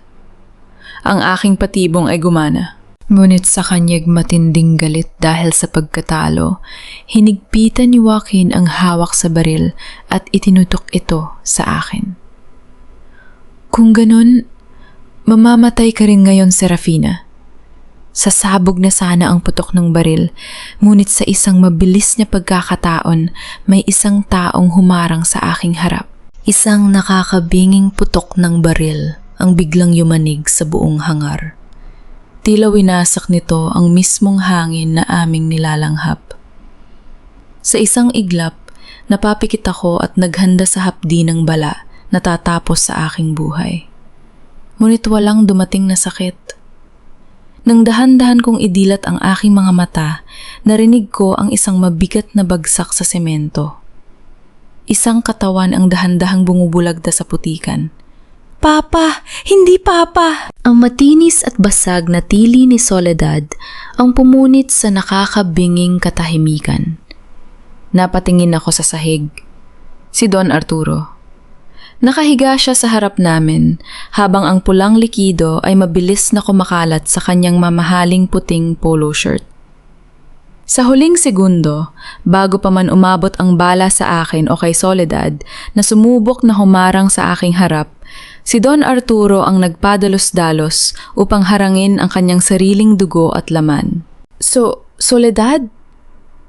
Ang aking patibong ay gumana. Ngunit sa kanyang matinding galit dahil sa pagkatalo, hinigpitan ni Joaquin ang hawak sa baril at itinutok ito sa akin. Kung ganun, mamamatay ka rin ngayon, Serafina. Sasabog na sana ang putok ng baril, ngunit sa isang mabilis na pagkakataon, may isang taong humarang sa aking harap. Isang nakakabinging putok ng baril ang biglang yumanig sa buong hangar. Tila winasak nito ang mismong hangin na aming nilalanghap. Sa isang iglap, napapikit ako at naghanda sa hapdi ng bala na tatapos sa aking buhay. Ngunit walang dumating na sakit. Nang dahan-dahan kong idilat ang aking mga mata, narinig ko ang isang mabigat na bagsak sa semento. Isang katawan ang dahan-dahang bumubulagda sa putikan. Papa! Hindi, Papa! Ang matinis at basag na tili ni Soledad ang pumunit sa nakakabinging katahimikan. Napatingin ako sa sahig. Si Don Arturo. Nakahiga siya sa harap namin habang ang pulang likido ay mabilis na kumakalat sa kanyang mamahaling puting polo shirt. Sa huling segundo, bago pa man umabot ang bala sa akin o kay Soledad na sumubok na humarang sa aking harap, si Don Arturo ang nagpadalos-dalos upang harangin ang kanyang sariling dugo at laman. Soledad?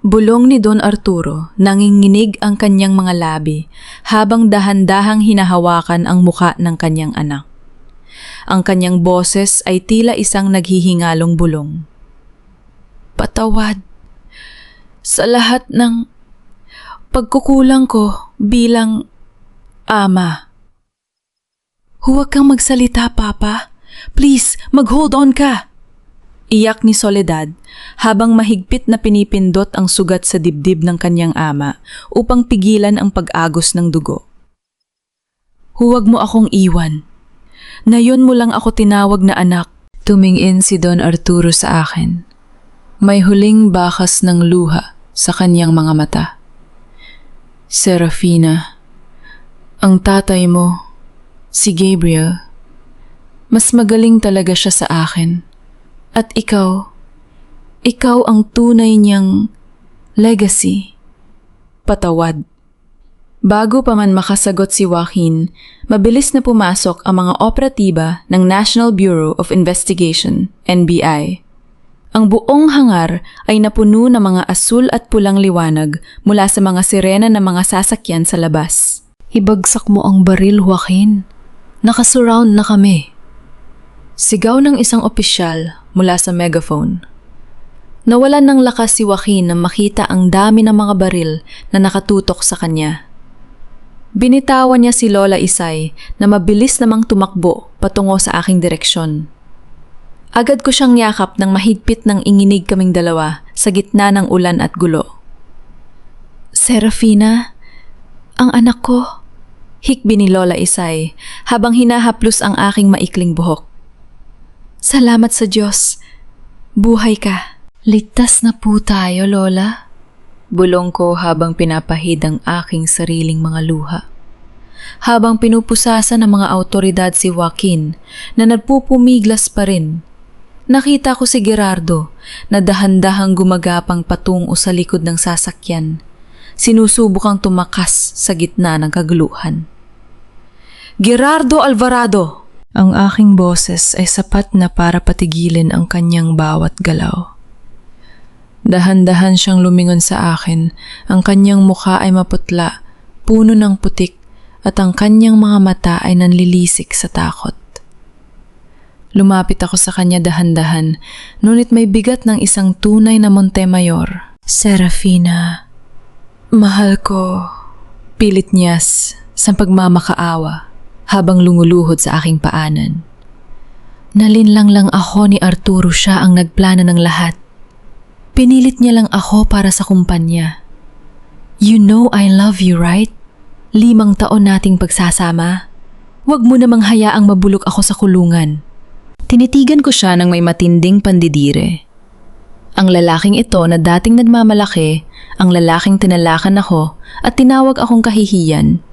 Bulong ni Don Arturo, nanginginig ang kanyang mga labi habang dahan-dahang hinahawakan ang muka ng kanyang anak. Ang kanyang boses ay tila isang naghihingalong bulong. Patawad sa lahat ng pagkukulang ko bilang ama. Huwag kang magsalita, Papa. Please, mag-hold on ka. Iyak ni Soledad habang mahigpit na pinipindot ang sugat sa dibdib ng kanyang ama upang pigilan ang pag-agos ng dugo. Huwag mo akong iwan. Ngayon mo lang ako tinawag na anak. Tumingin si Don Arturo sa akin. May huling bakas ng luha sa kanyang mga mata. Serafina, ang tatay mo, si Gabriel, mas magaling talaga siya sa akin. At ikaw ang tunay niyang legacy. Patawad. Bago pa man makasagot si Joaquin, mabilis na pumasok ang mga operatiba ng National Bureau of Investigation, NBI. Ang buong hangar ay napuno ng mga asul at pulang liwanag mula sa mga sirena ng mga sasakyan sa labas. Ibagsak mo ang baril, Joaquin. Nakasurround na kami. Sigaw ng isang opisyal mula sa megaphone. Nawalan ng lakas si Joaquin nang makita ang dami ng mga baril na nakatutok sa kanya. Binitawan niya si Lola Isay na mabilis namang tumakbo patungo sa aking direksyon. Agad ko siyang yakap ng mahigpit ng inginig kaming dalawa sa gitna ng ulan at gulo. Serafina, ang anak ko, hikbi ni Lola Isay habang hinahaplos ang aking maikling buhok. Salamat sa Diyos. Buhay ka. Ligtas na po tayo, Lola. Bulong ko habang pinapahid ang aking sariling mga luha. Habang pinupusasan ng mga awtoridad si Joaquin na nagpupumiglas pa rin, nakita ko si Gerardo na dahan-dahang gumagapang patungo sa likod ng sasakyan. Sinusubukang tumakas sa gitna ng kaguluhan. Gerardo Alvarado! Ang aking boses ay sapat na para patigilin ang kanyang bawat galaw. Dahan-dahan siyang lumingon sa akin, ang kanyang mukha ay maputla, puno ng putik, at ang kanyang mga mata ay nanlilisik sa takot. Lumapit ako sa kanya dahan-dahan, ngunit may bigat ng isang tunay na Montemayor. Serafina, mahal ko, pilit niyas sa pagmamakaawa habang lumuluhod sa aking paanan. Nalinlang lang ako ni Arturo, siya ang nagplano ng lahat. Pinilit niya lang ako para sa kumpanya. You know I love you, right? 5 taon nating pagsasama. Huwag mo namang hayaang mabulok ako sa kulungan. Tinitigan ko siya ng may matinding pandidire. Ang lalaking ito na dating nagmamalaki, ang lalaking tinalakan ako at tinawag akong kahihiyan,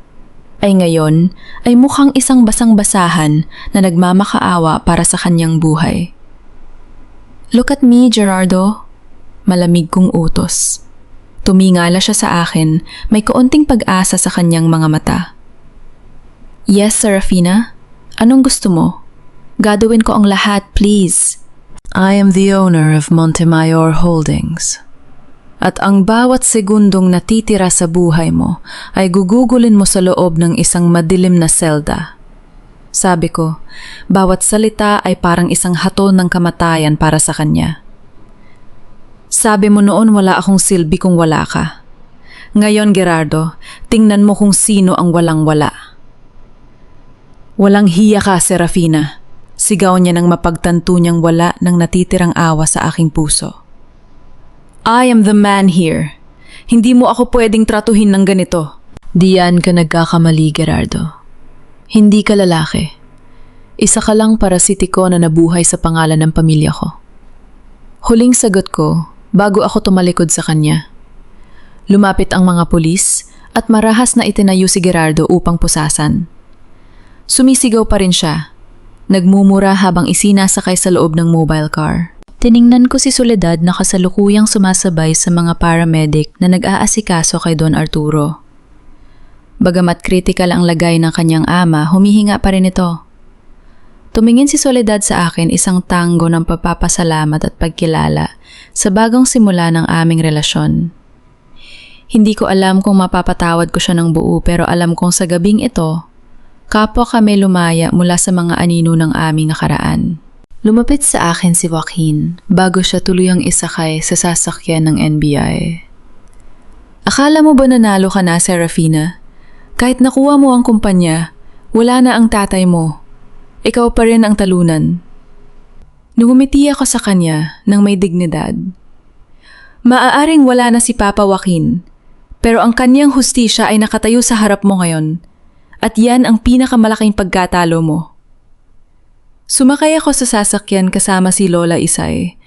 ay ngayon ay mukhang isang basang-basahan na nagmamakaawa para sa kanyang buhay. Look at me, Gerardo. Malamig kong utos. Tumingala siya sa akin, may kaunting pag-asa sa kanyang mga mata. Yes, Serafina? Anong gusto mo? Gagawin ko ang lahat, please. I am the owner of Montemayor Holdings. At ang bawat segundong natitira sa buhay mo ay gugugulin mo sa loob ng isang madilim na selda. Sabi ko, bawat salita ay parang isang hatol ng kamatayan para sa kanya. Sabi mo noon wala akong silbi kung wala ka. Ngayon, Gerardo, tingnan mo kung sino ang walang-wala. Walang hiya ka, Serafina. Sigaw niya nang mapagtanto niyang wala ng natitirang awa sa aking puso. I am the man here. Hindi mo ako pwedeng tratuhin ng ganito. Diyan ka nagkakamali, Gerardo. Hindi ka lalaki. Isa ka lang parasitiko na nabuhay sa pangalan ng pamilya ko. Huling sagot ko bago ako tumalikod sa kanya. Lumapit ang mga pulis at marahas na itinayo si Gerardo upang pusasan. Sumisigaw pa rin siya. Nagmumura habang isinasakay sa loob ng mobile car. Tiningnan ko si Soledad na kasalukuyang sumasabay sa mga paramedic na nag-aasikaso kay Don Arturo. Bagamat kritikal ang lagay ng kanyang ama, humihinga pa rin ito. Tumingin si Soledad sa akin, isang tango ng pagpapasalamat at pagkilala sa bagong simula ng aming relasyon. Hindi ko alam kung mapapatawad ko siya ng buo, pero alam kong sa gabing ito, kapwa kami lumaya mula sa mga anino ng aming nakaraan. Lumapit sa akin si Joaquin bago siya tuluyang isakay sa sasakyan ng NBI. Akala mo ba nanalo ka na, Serafina? Kahit nakuha mo ang kumpanya, wala na ang tatay mo. Ikaw pa rin ang talunan. Nungumiti ako sa kanya ng may dignidad. Maaaring wala na si Papa Joaquin, pero ang kanyang hustisya ay nakatayo sa harap mo ngayon. At yan ang pinakamalaking pagkatalo mo. Sumakay ako sa sasakyan kasama si Lola Isay.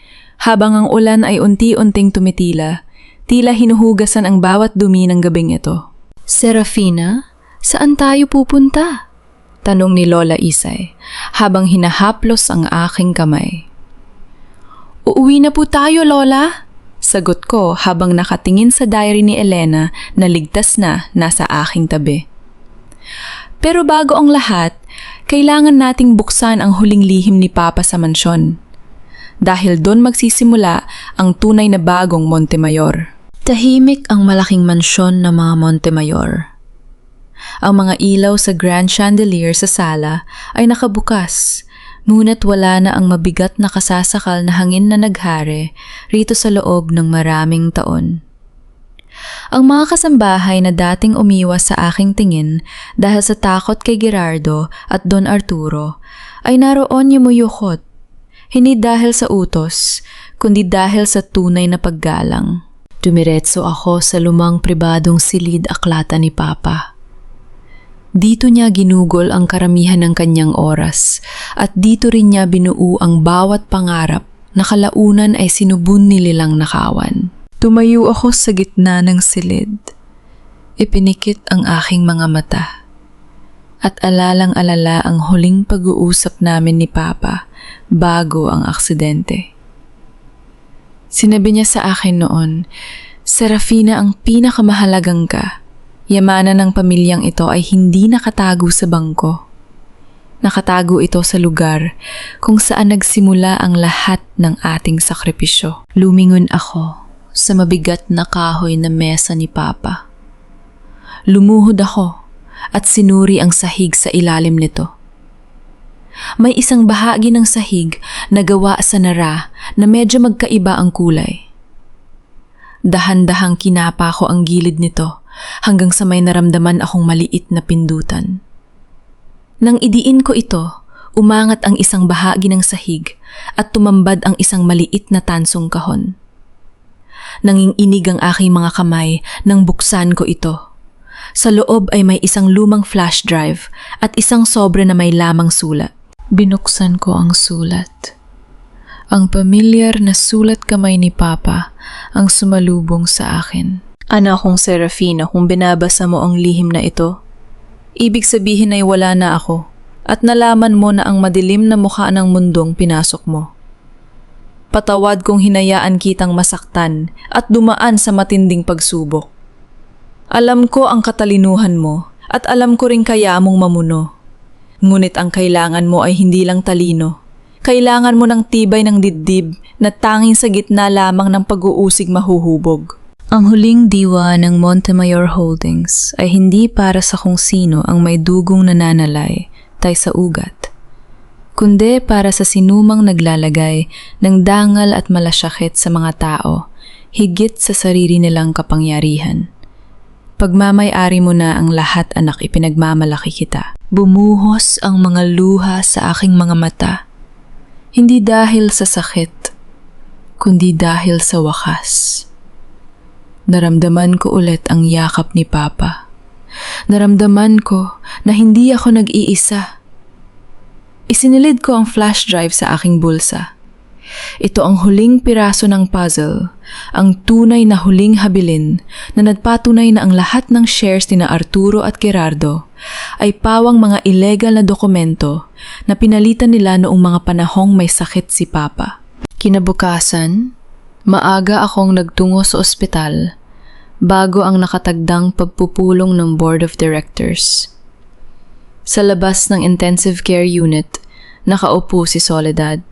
Habang ang ulan ay unti-unting tumitila, tila hinuhugasan ang bawat dumi ng gabing ito. Serafina, saan tayo pupunta? Tanong ni Lola Isay habang hinahaplos ang aking kamay. Uuwi na po tayo, Lola. Sagot ko habang nakatingin sa diary ni Elena na ligtas na nasa aking tabi. Pero bago ang lahat, kailangan nating buksan ang huling lihim ni Papa sa mansyon. Dahil doon magsisimula ang tunay na bagong Montemayor. Tahimik ang malaking mansyon ng mga Montemayor. Ang mga ilaw sa grand chandelier sa sala ay nakabukas, ngunit wala na ang mabigat na kasasakal na hangin na naghari rito sa loob ng maraming taon. Ang mga kasambahay na dating umiwas sa aking tingin dahil sa takot kay Gerardo at Don Arturo ay naroon yumuyukot, hindi dahil sa utos, kundi dahil sa tunay na paggalang. Dumiretso ako sa lumang pribadong silid aklata ni Papa. Dito niya ginugol ang karamihan ng kanyang oras at dito rin niya binuo ang bawat pangarap na kalaunan ay sinubun nililang nakawan. Tumayo ako sa gitna ng silid. Ipinikit ang aking mga mata. At alalang-alala ang huling pag-uusap namin ni Papa bago ang aksidente. Sinabi niya sa akin noon, Serafina, ang pinakamahalagang ka. Yamanan ng pamilyang ito ay hindi nakatago sa bangko. Nakatago ito sa lugar kung saan nagsimula ang lahat ng ating sakripisyo. Lumingon ako sa mabigat na kahoy na mesa ni Papa. Lumuhod ako at sinuri ang sahig sa ilalim nito. May isang bahagi ng sahig na gawa sa nara na medyo magkaiba ang kulay. Dahan-dahang kinapa ko ang gilid nito hanggang sa may naramdaman akong maliit na pindutan. Nang idiin ko ito, umangat ang isang bahagi ng sahig at tumambad ang isang maliit na tansong kahon. Nanginginig ang aking mga kamay nang buksan ko ito. Sa loob ay may isang lumang flash drive at isang sobre na may lamang sulat. Binuksan ko ang sulat. Ang pamilyar na sulat kamay ni Papa ang sumalubong sa akin. Anak kong Serafina, kung binabasa mo ang lihim na ito, ibig sabihin ay wala na ako at nalaman mo na ang madilim na mukha ng mundong pinasok mo. Patawad kung hinayaan kitang masaktan at dumaan sa matinding pagsubok. Alam ko ang katalinuhan mo at alam ko rin kaya mong mamuno. Ngunit ang kailangan mo ay hindi lang talino. Kailangan mo ng tibay ng dibdib na tanging sa gitna lamang ng pag-uusig mahuhubog. Ang huling diwa ng Montemayor Holdings ay hindi para sa kung sino ang may dugong nananalay tay sa ugat, kundi para sa sinumang naglalagay ng dangal at malasyakit sa mga tao, higit sa sarili nilang kapangyarihan. Pagmamay-ari mo na ang lahat, anak, ipinagmamalaki kita. Bumuhos ang mga luha sa aking mga mata, hindi dahil sa sakit, kundi dahil sa wakas. Naramdaman ko ulit ang yakap ni Papa. Naramdaman ko na hindi ako nag-iisa. Isinilid ko ang flash drive sa aking bulsa. Ito ang huling piraso ng puzzle, ang tunay na huling habilin na nagpatunay na ang lahat ng shares ni na Arturo at Gerardo ay pawang mga illegal na dokumento na pinalitan nila noong mga panahong may sakit si Papa. Kinabukasan, maaga akong nagtungo sa ospital bago ang nakatagdang pagpupulong ng Board of Directors. Sa labas ng intensive care unit, nakaupo si Soledad.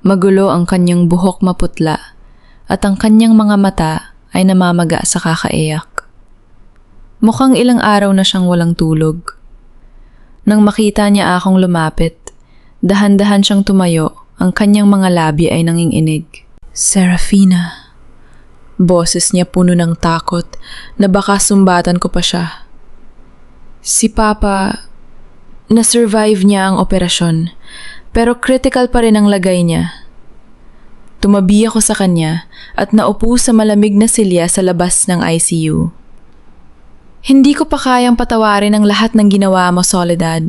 Magulo ang kanyang buhok maputla at ang kanyang mga mata ay namamaga sa kakaiyak. Mukhang ilang araw na siyang walang tulog. Nang makita niya akong lumapit, dahan-dahan siyang tumayo, ang kanyang mga labi ay nanginginig. Serafina. Boses niya puno ng takot na baka sumbatan ko pa siya. Si Papa, na-survive niya ang operasyon, pero critical pa rin ang lagay niya. Tumabi ako sa kanya at naupo sa malamig na silya sa labas ng ICU. Hindi ko pa kayang patawarin ang lahat ng ginawa mo, Soledad.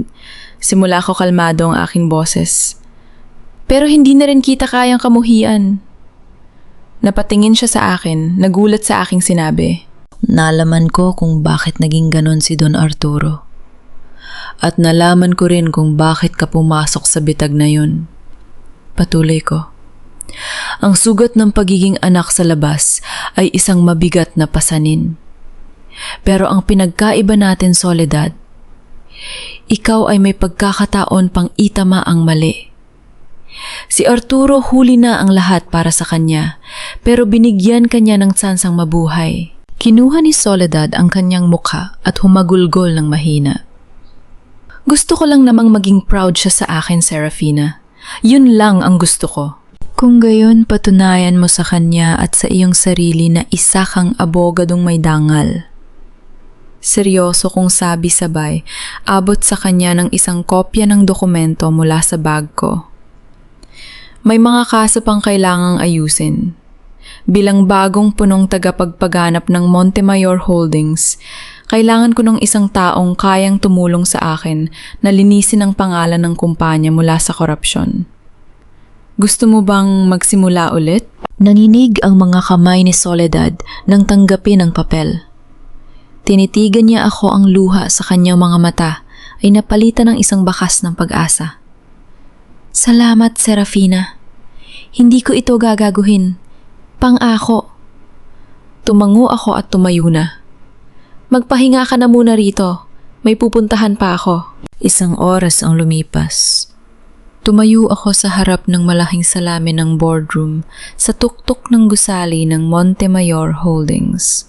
Simula ko kalmado ang aking boses. Pero hindi na rin kita kayang kamuhian. Napatingin siya sa akin, nagulat sa aking sinabi. Nalaman ko kung bakit naging ganon si Don Arturo. At nalaman ko rin kung bakit ka pumasok sa bitag na yun. Patuloy ko. Ang sugat ng pagiging anak sa labas ay isang mabigat na pasanin. Pero ang pinagkaiba natin, Soledad, ikaw ay may pagkakataon pang itama ang mali. Si Arturo huli na ang lahat para sa kanya, pero binigyan kanya ng tsansang mabuhay. Kinuha ni Soledad ang kanyang mukha at humagulgol ng mahina. Gusto ko lang namang maging proud siya sa akin, Serafina. Yun lang ang gusto ko. Kung gayon, patunayan mo sa kanya at sa iyong sarili na isa kang abogadong may dangal. Seryoso kong sabi sabay, abot sa kanya ng isang kopya ng dokumento mula sa bag ko. May mga kaso pang kailangang ayusin. Bilang bagong punong tagapagpaganap ng Montemayor Holdings, kailangan ko ng isang taong kayang tumulong sa akin na linisin ang pangalan ng kumpanya mula sa korupsyon. Gusto mo bang magsimula ulit? Naninig ang mga kamay ni Soledad nang tanggapin ang papel. Tinitigan niya ako, ang luha sa kanyang mga mata ay napalitan ng isang bakas ng pag-asa. Salamat, Serafina. Hindi ko ito gagaguhin. Pang-ako. Tumango ako at tumayo na. Magpahinga ka na muna rito. May pupuntahan pa ako. Isang oras ang lumipas. Tumayo ako sa harap ng malaking salamin ng boardroom sa tuktok ng gusali ng Montemayor Holdings.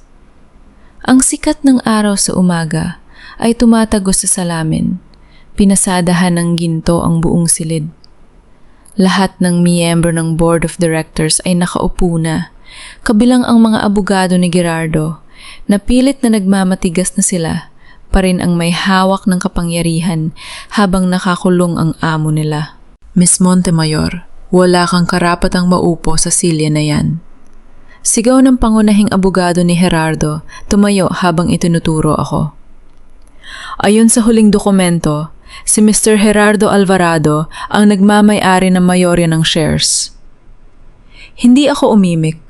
Ang sikat ng araw sa umaga ay tumatagos sa salamin. Pinasadahan ng ginto ang buong silid. Lahat ng miyembro ng Board of Directors ay nakaupo na, kabilang ang mga abogado ni Gerardo, na pilit na nagmamatigas na sila, pa rin ang may hawak ng kapangyarihan habang nakakulong ang amo nila. Miss Montemayor, wala kang karapatang maupo sa silya na yan. Sigaw ng pangunahing abogado ni Gerardo, tumayo habang itinuturo ako. Ayon sa huling dokumento, si Mr. Gerardo Alvarado ang nagmamay-ari ng mayorya ng shares. Hindi ako umimik.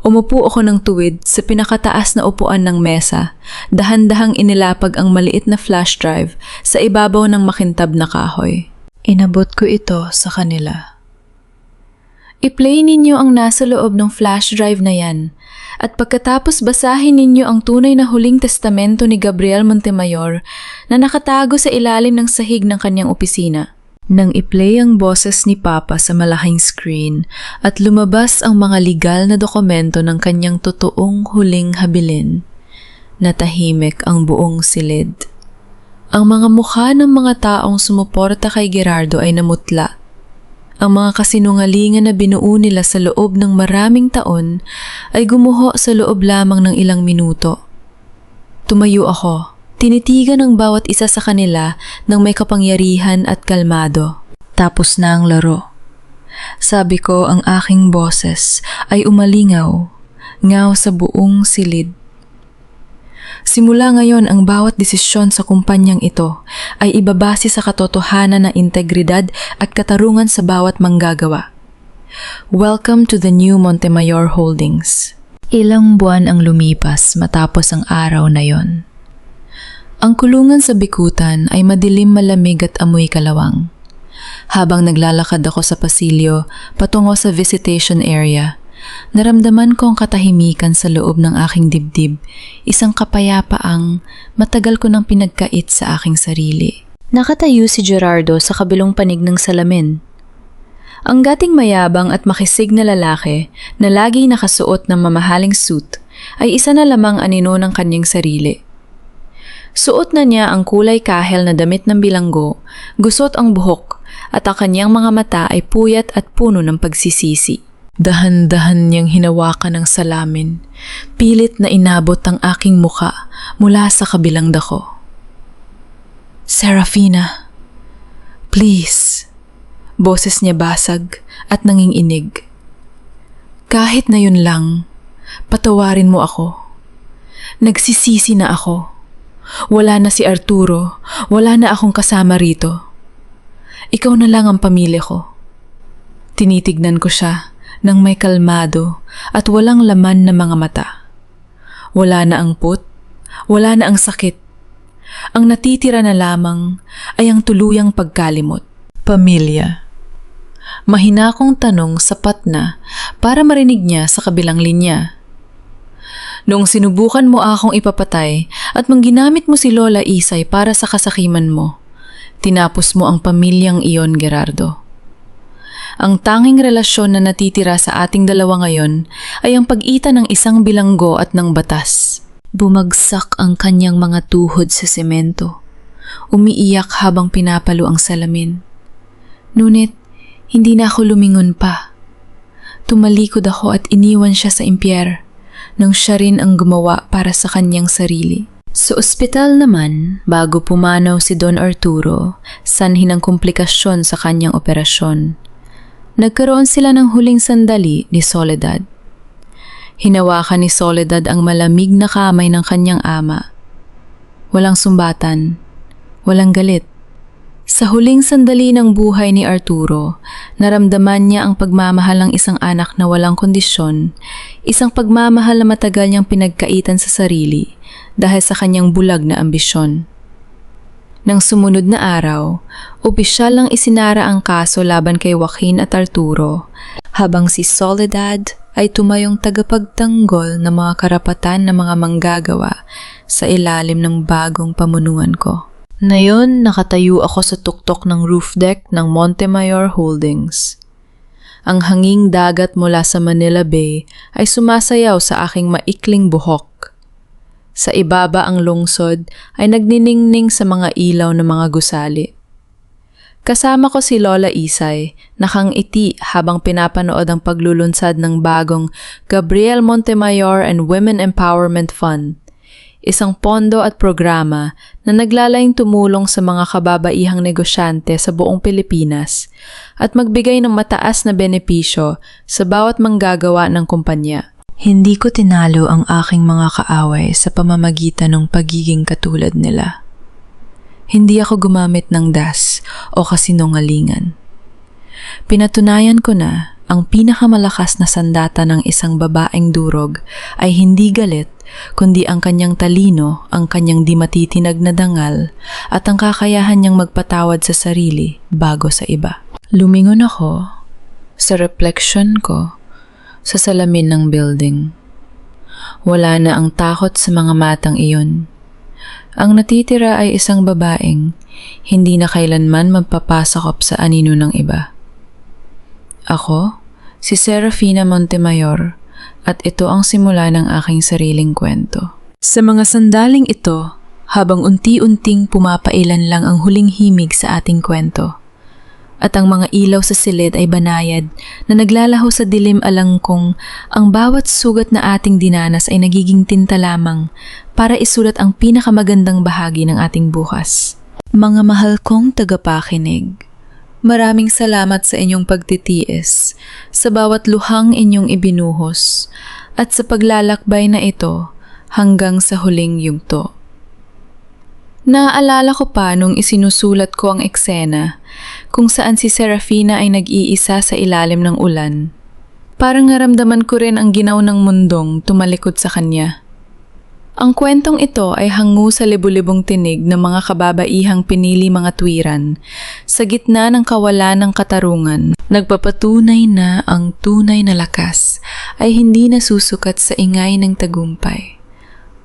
Umupo ako ng tuwid sa pinakataas na upuan ng mesa, dahan-dahang inilapag ang maliit na flash drive sa ibabaw ng makintab na kahoy. Inabot ko ito sa kanila. I-play ninyo ang nasa loob ng flash drive na yan, at pagkatapos basahin ninyo ang tunay na huling testamento ni Gabriel Montemayor na nakatago sa ilalim ng sahig ng kanyang opisina. Nang i-play ang boses ni Papa sa malaking screen at lumabas ang mga legal na dokumento ng kanyang totoong huling habilin, natahimik ang buong silid. Ang mga mukha ng mga taong sumuporta kay Gerardo ay namutla. Ang mga kasinungalingan na binuo nila sa loob ng maraming taon ay gumuho sa loob lamang ng ilang minuto. Tumayo ako, tinitigan ang bawat isa sa kanila ng may kapangyarihan at kalmado. Tapos na ang laro. Sabi ko, ang aking boses ay umalingaw, ngaw sa buong silid. Simula ngayon, ang bawat desisyon sa kumpanyang ito ay ibabase sa katotohanan ng integridad at katarungan sa bawat manggagawa. Welcome to the new Montemayor Holdings. Ilang buwan ang lumipas matapos ang araw na yon. Ang kulungan sa bikutan ay madilim, malamig at amoy kalawang. Habang naglalakad ako sa pasilyo patungo sa visitation area, naramdaman ko ang katahimikan sa loob ng aking dibdib, isang kapayapaang matagal ko nang pinagkait sa aking sarili. Nakatayo si Gerardo sa kabilong panig ng salamin. Ang dating mayabang at makisig na lalaki na lagi nakasuot ng mamahaling suit ay isa na lamang anino ng kanyang sarili. Suot na niya ang kulay kahel na damit ng bilanggo, gusot ang buhok, at ang kanyang mga mata ay puyat at puno ng pagsisisi. Dahan-dahan niyang hinawakan ang salamin, pilit na inabot ang aking muka mula sa kabilang dako. "Serafina, please." Boses niya basag at nanginginig. "Kahit na yun lang, patawarin mo ako. Nagsisisi na ako. Wala na si Arturo, wala na akong kasama rito. Ikaw na lang ang pamilya ko." Tinitignan ko siya ng may kalmado at walang laman na mga mata. Wala na ang put, wala na ang sakit. Ang natitira na lamang ay ang tuluyang pagkalimot. Pamilya. Mahina kong tanong sapat na para marinig niya sa kabilang linya. Noong sinubukan mo akong ipapatay at mangginamit mo si Lola Isay para sa kasakiman mo, tinapos mo ang pamilyang iyon, Gerardo. Ang tanging relasyon na natitira sa ating dalawa ngayon ay ang pagitan ng isang bilanggo at ng batas. Bumagsak ang kanyang mga tuhod sa semento. Umiiyak habang pinapalo ang salamin. Ngunit, hindi na ako lumingon pa. Tumalikod ako at iniwan siya sa impyer nang siya rin ang gumawa para sa kanyang sarili. Sa ospital naman, bago pumanaw si Don Arturo, sanhin ng komplikasyon sa kanyang operasyon, nagkaroon sila ng huling sandali ni Soledad. Hinawakan ni Soledad ang malamig na kamay ng kanyang ama. Walang sumbatan, walang galit. Sa huling sandali ng buhay ni Arturo, naramdaman niya ang pagmamahal ng isang anak na walang kondisyon, isang pagmamahal na matagal niyang pinagkaitan sa sarili dahil sa kanyang bulag na ambisyon. Nang sumunod na araw, opisyal lang isinara ang kaso laban kay Joaquin at Arturo, habang si Soledad ay tumayong tagapagtanggol ng mga karapatan ng mga manggagawa sa ilalim ng bagong pamunuan ko. Ngayon, nakatayo ako sa tuktok ng roof deck ng Montemayor Holdings. Ang hanging dagat mula sa Manila Bay ay sumasayaw sa aking maikling buhok. Sa ibaba ang lungsod ay nagniningning sa mga ilaw ng mga gusali. Kasama ko si Lola Isay, nakangiti habang pinapanood ang paglulunsad ng bagong Gabriel Montemayor and Women Empowerment Fund, isang pondo at programa na naglalayong tumulong sa mga kababaihang negosyante sa buong Pilipinas at magbigay ng mataas na benepisyo sa bawat manggagawa ng kumpanya. Hindi ko tinalo ang aking mga kaaway sa pamamagitan ng pagiging katulad nila. Hindi ako gumamit ng das o kasinungalingan. Pinatunayan ko na ang pinakamalakas na sandata ng isang babaeng durog ay hindi galit, kundi ang kanyang talino, ang kanyang di matitinag na dangal, at ang kakayahan niyang magpatawad sa sarili bago sa iba. Lumingon ako sa reflection ko sa salamin ng building. Wala na ang takot sa mga matang iyon. Ang natitira ay isang babaeng hindi na kailanman magpapasakop sa anino ng iba. Ako, si Serafina Montemayor, at ito ang simula ng aking sariling kwento. Sa mga sandaling ito, habang unti-unting pumapailan lang ang huling himig sa ating kwento, at ang mga ilaw sa silid ay banayad na naglalaho sa dilim alangkong ang bawat sugat na ating dinanas ay nagiging tinta lamang para isulat ang pinakamagandang bahagi ng ating bukas. Mga mahal kong tagapakinig, maraming salamat sa inyong pagtitiis, sa bawat luhang inyong ibinuhos, at sa paglalakbay na ito hanggang sa huling yugto. Naaalala ko pa nung isinusulat ko ang eksena kung saan si Serafina ay nag-iisa sa ilalim ng ulan. Parang naramdaman ko rin ang ginaw ng mundong tumalikod sa kanya. Ang kwentong ito ay hango sa libu-libong tinig ng mga kababaihang pinili mga tuwiran sa gitna ng kawalan ng katarungan. Nagpapatunay na ang tunay na lakas ay hindi nasusukat sa ingay ng tagumpay,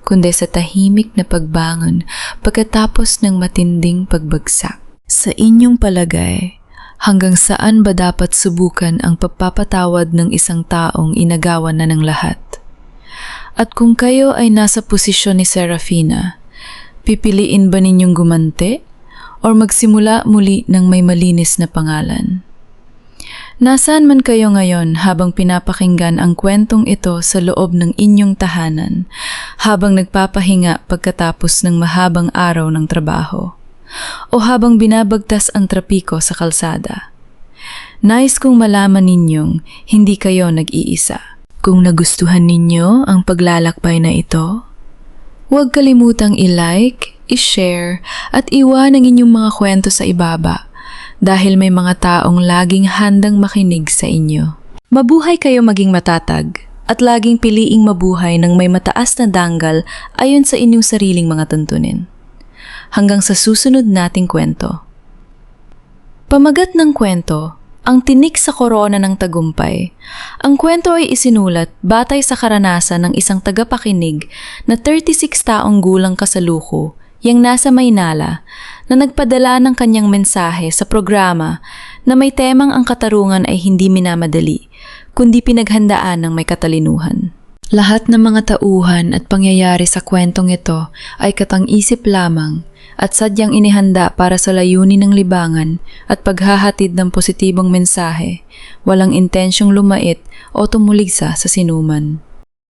kundi sa tahimik na pagbangon pagkatapos ng matinding pagbagsak. Sa inyong palagay, hanggang saan ba dapat subukan ang pagpapatawad ng isang taong inagawan na ng lahat? At kung kayo ay nasa posisyon ni Serafina, pipiliin ba ninyong gumante o magsimula muli ng may malinis na pangalan? Nasaan man kayo ngayon habang pinapakinggan ang kwentong ito sa loob ng inyong tahanan, habang nagpapahinga pagkatapos ng mahabang araw ng trabaho, o habang binabagtas ang trapiko sa kalsada, nais kong malaman ninyong hindi kayo nag-iisa. Kung nagustuhan ninyo ang paglalakbay na ito, huwag kalimutang i-like, i-share at iwan ang inyong mga kwento sa ibaba dahil may mga taong laging handang makinig sa inyo. Mabuhay kayo maging matatag at laging piliing mabuhay ng may mataas na danggal ayon sa inyong sariling mga tuntunin. Hanggang sa susunod nating kwento. Pamagat ng kwento, ang tinik sa korona ng tagumpay. Ang kwento ay isinulat batay sa karanasan ng isang tagapakinig na 36 taong gulang kasaluko, yang nasa Maynala, na nagpadala ng kanyang mensahe sa programa na may temang ang katarungan ay hindi minamadali, kundi pinaghandaan ng may katalinuhan. Lahat ng mga tauhan at pangyayari sa kwentong ito ay katang-isip lamang at sadyang inihanda para sa layunin ng libangan at paghahatid ng positibong mensahe, walang intensyong lumait o tumuligsa sa sinuman.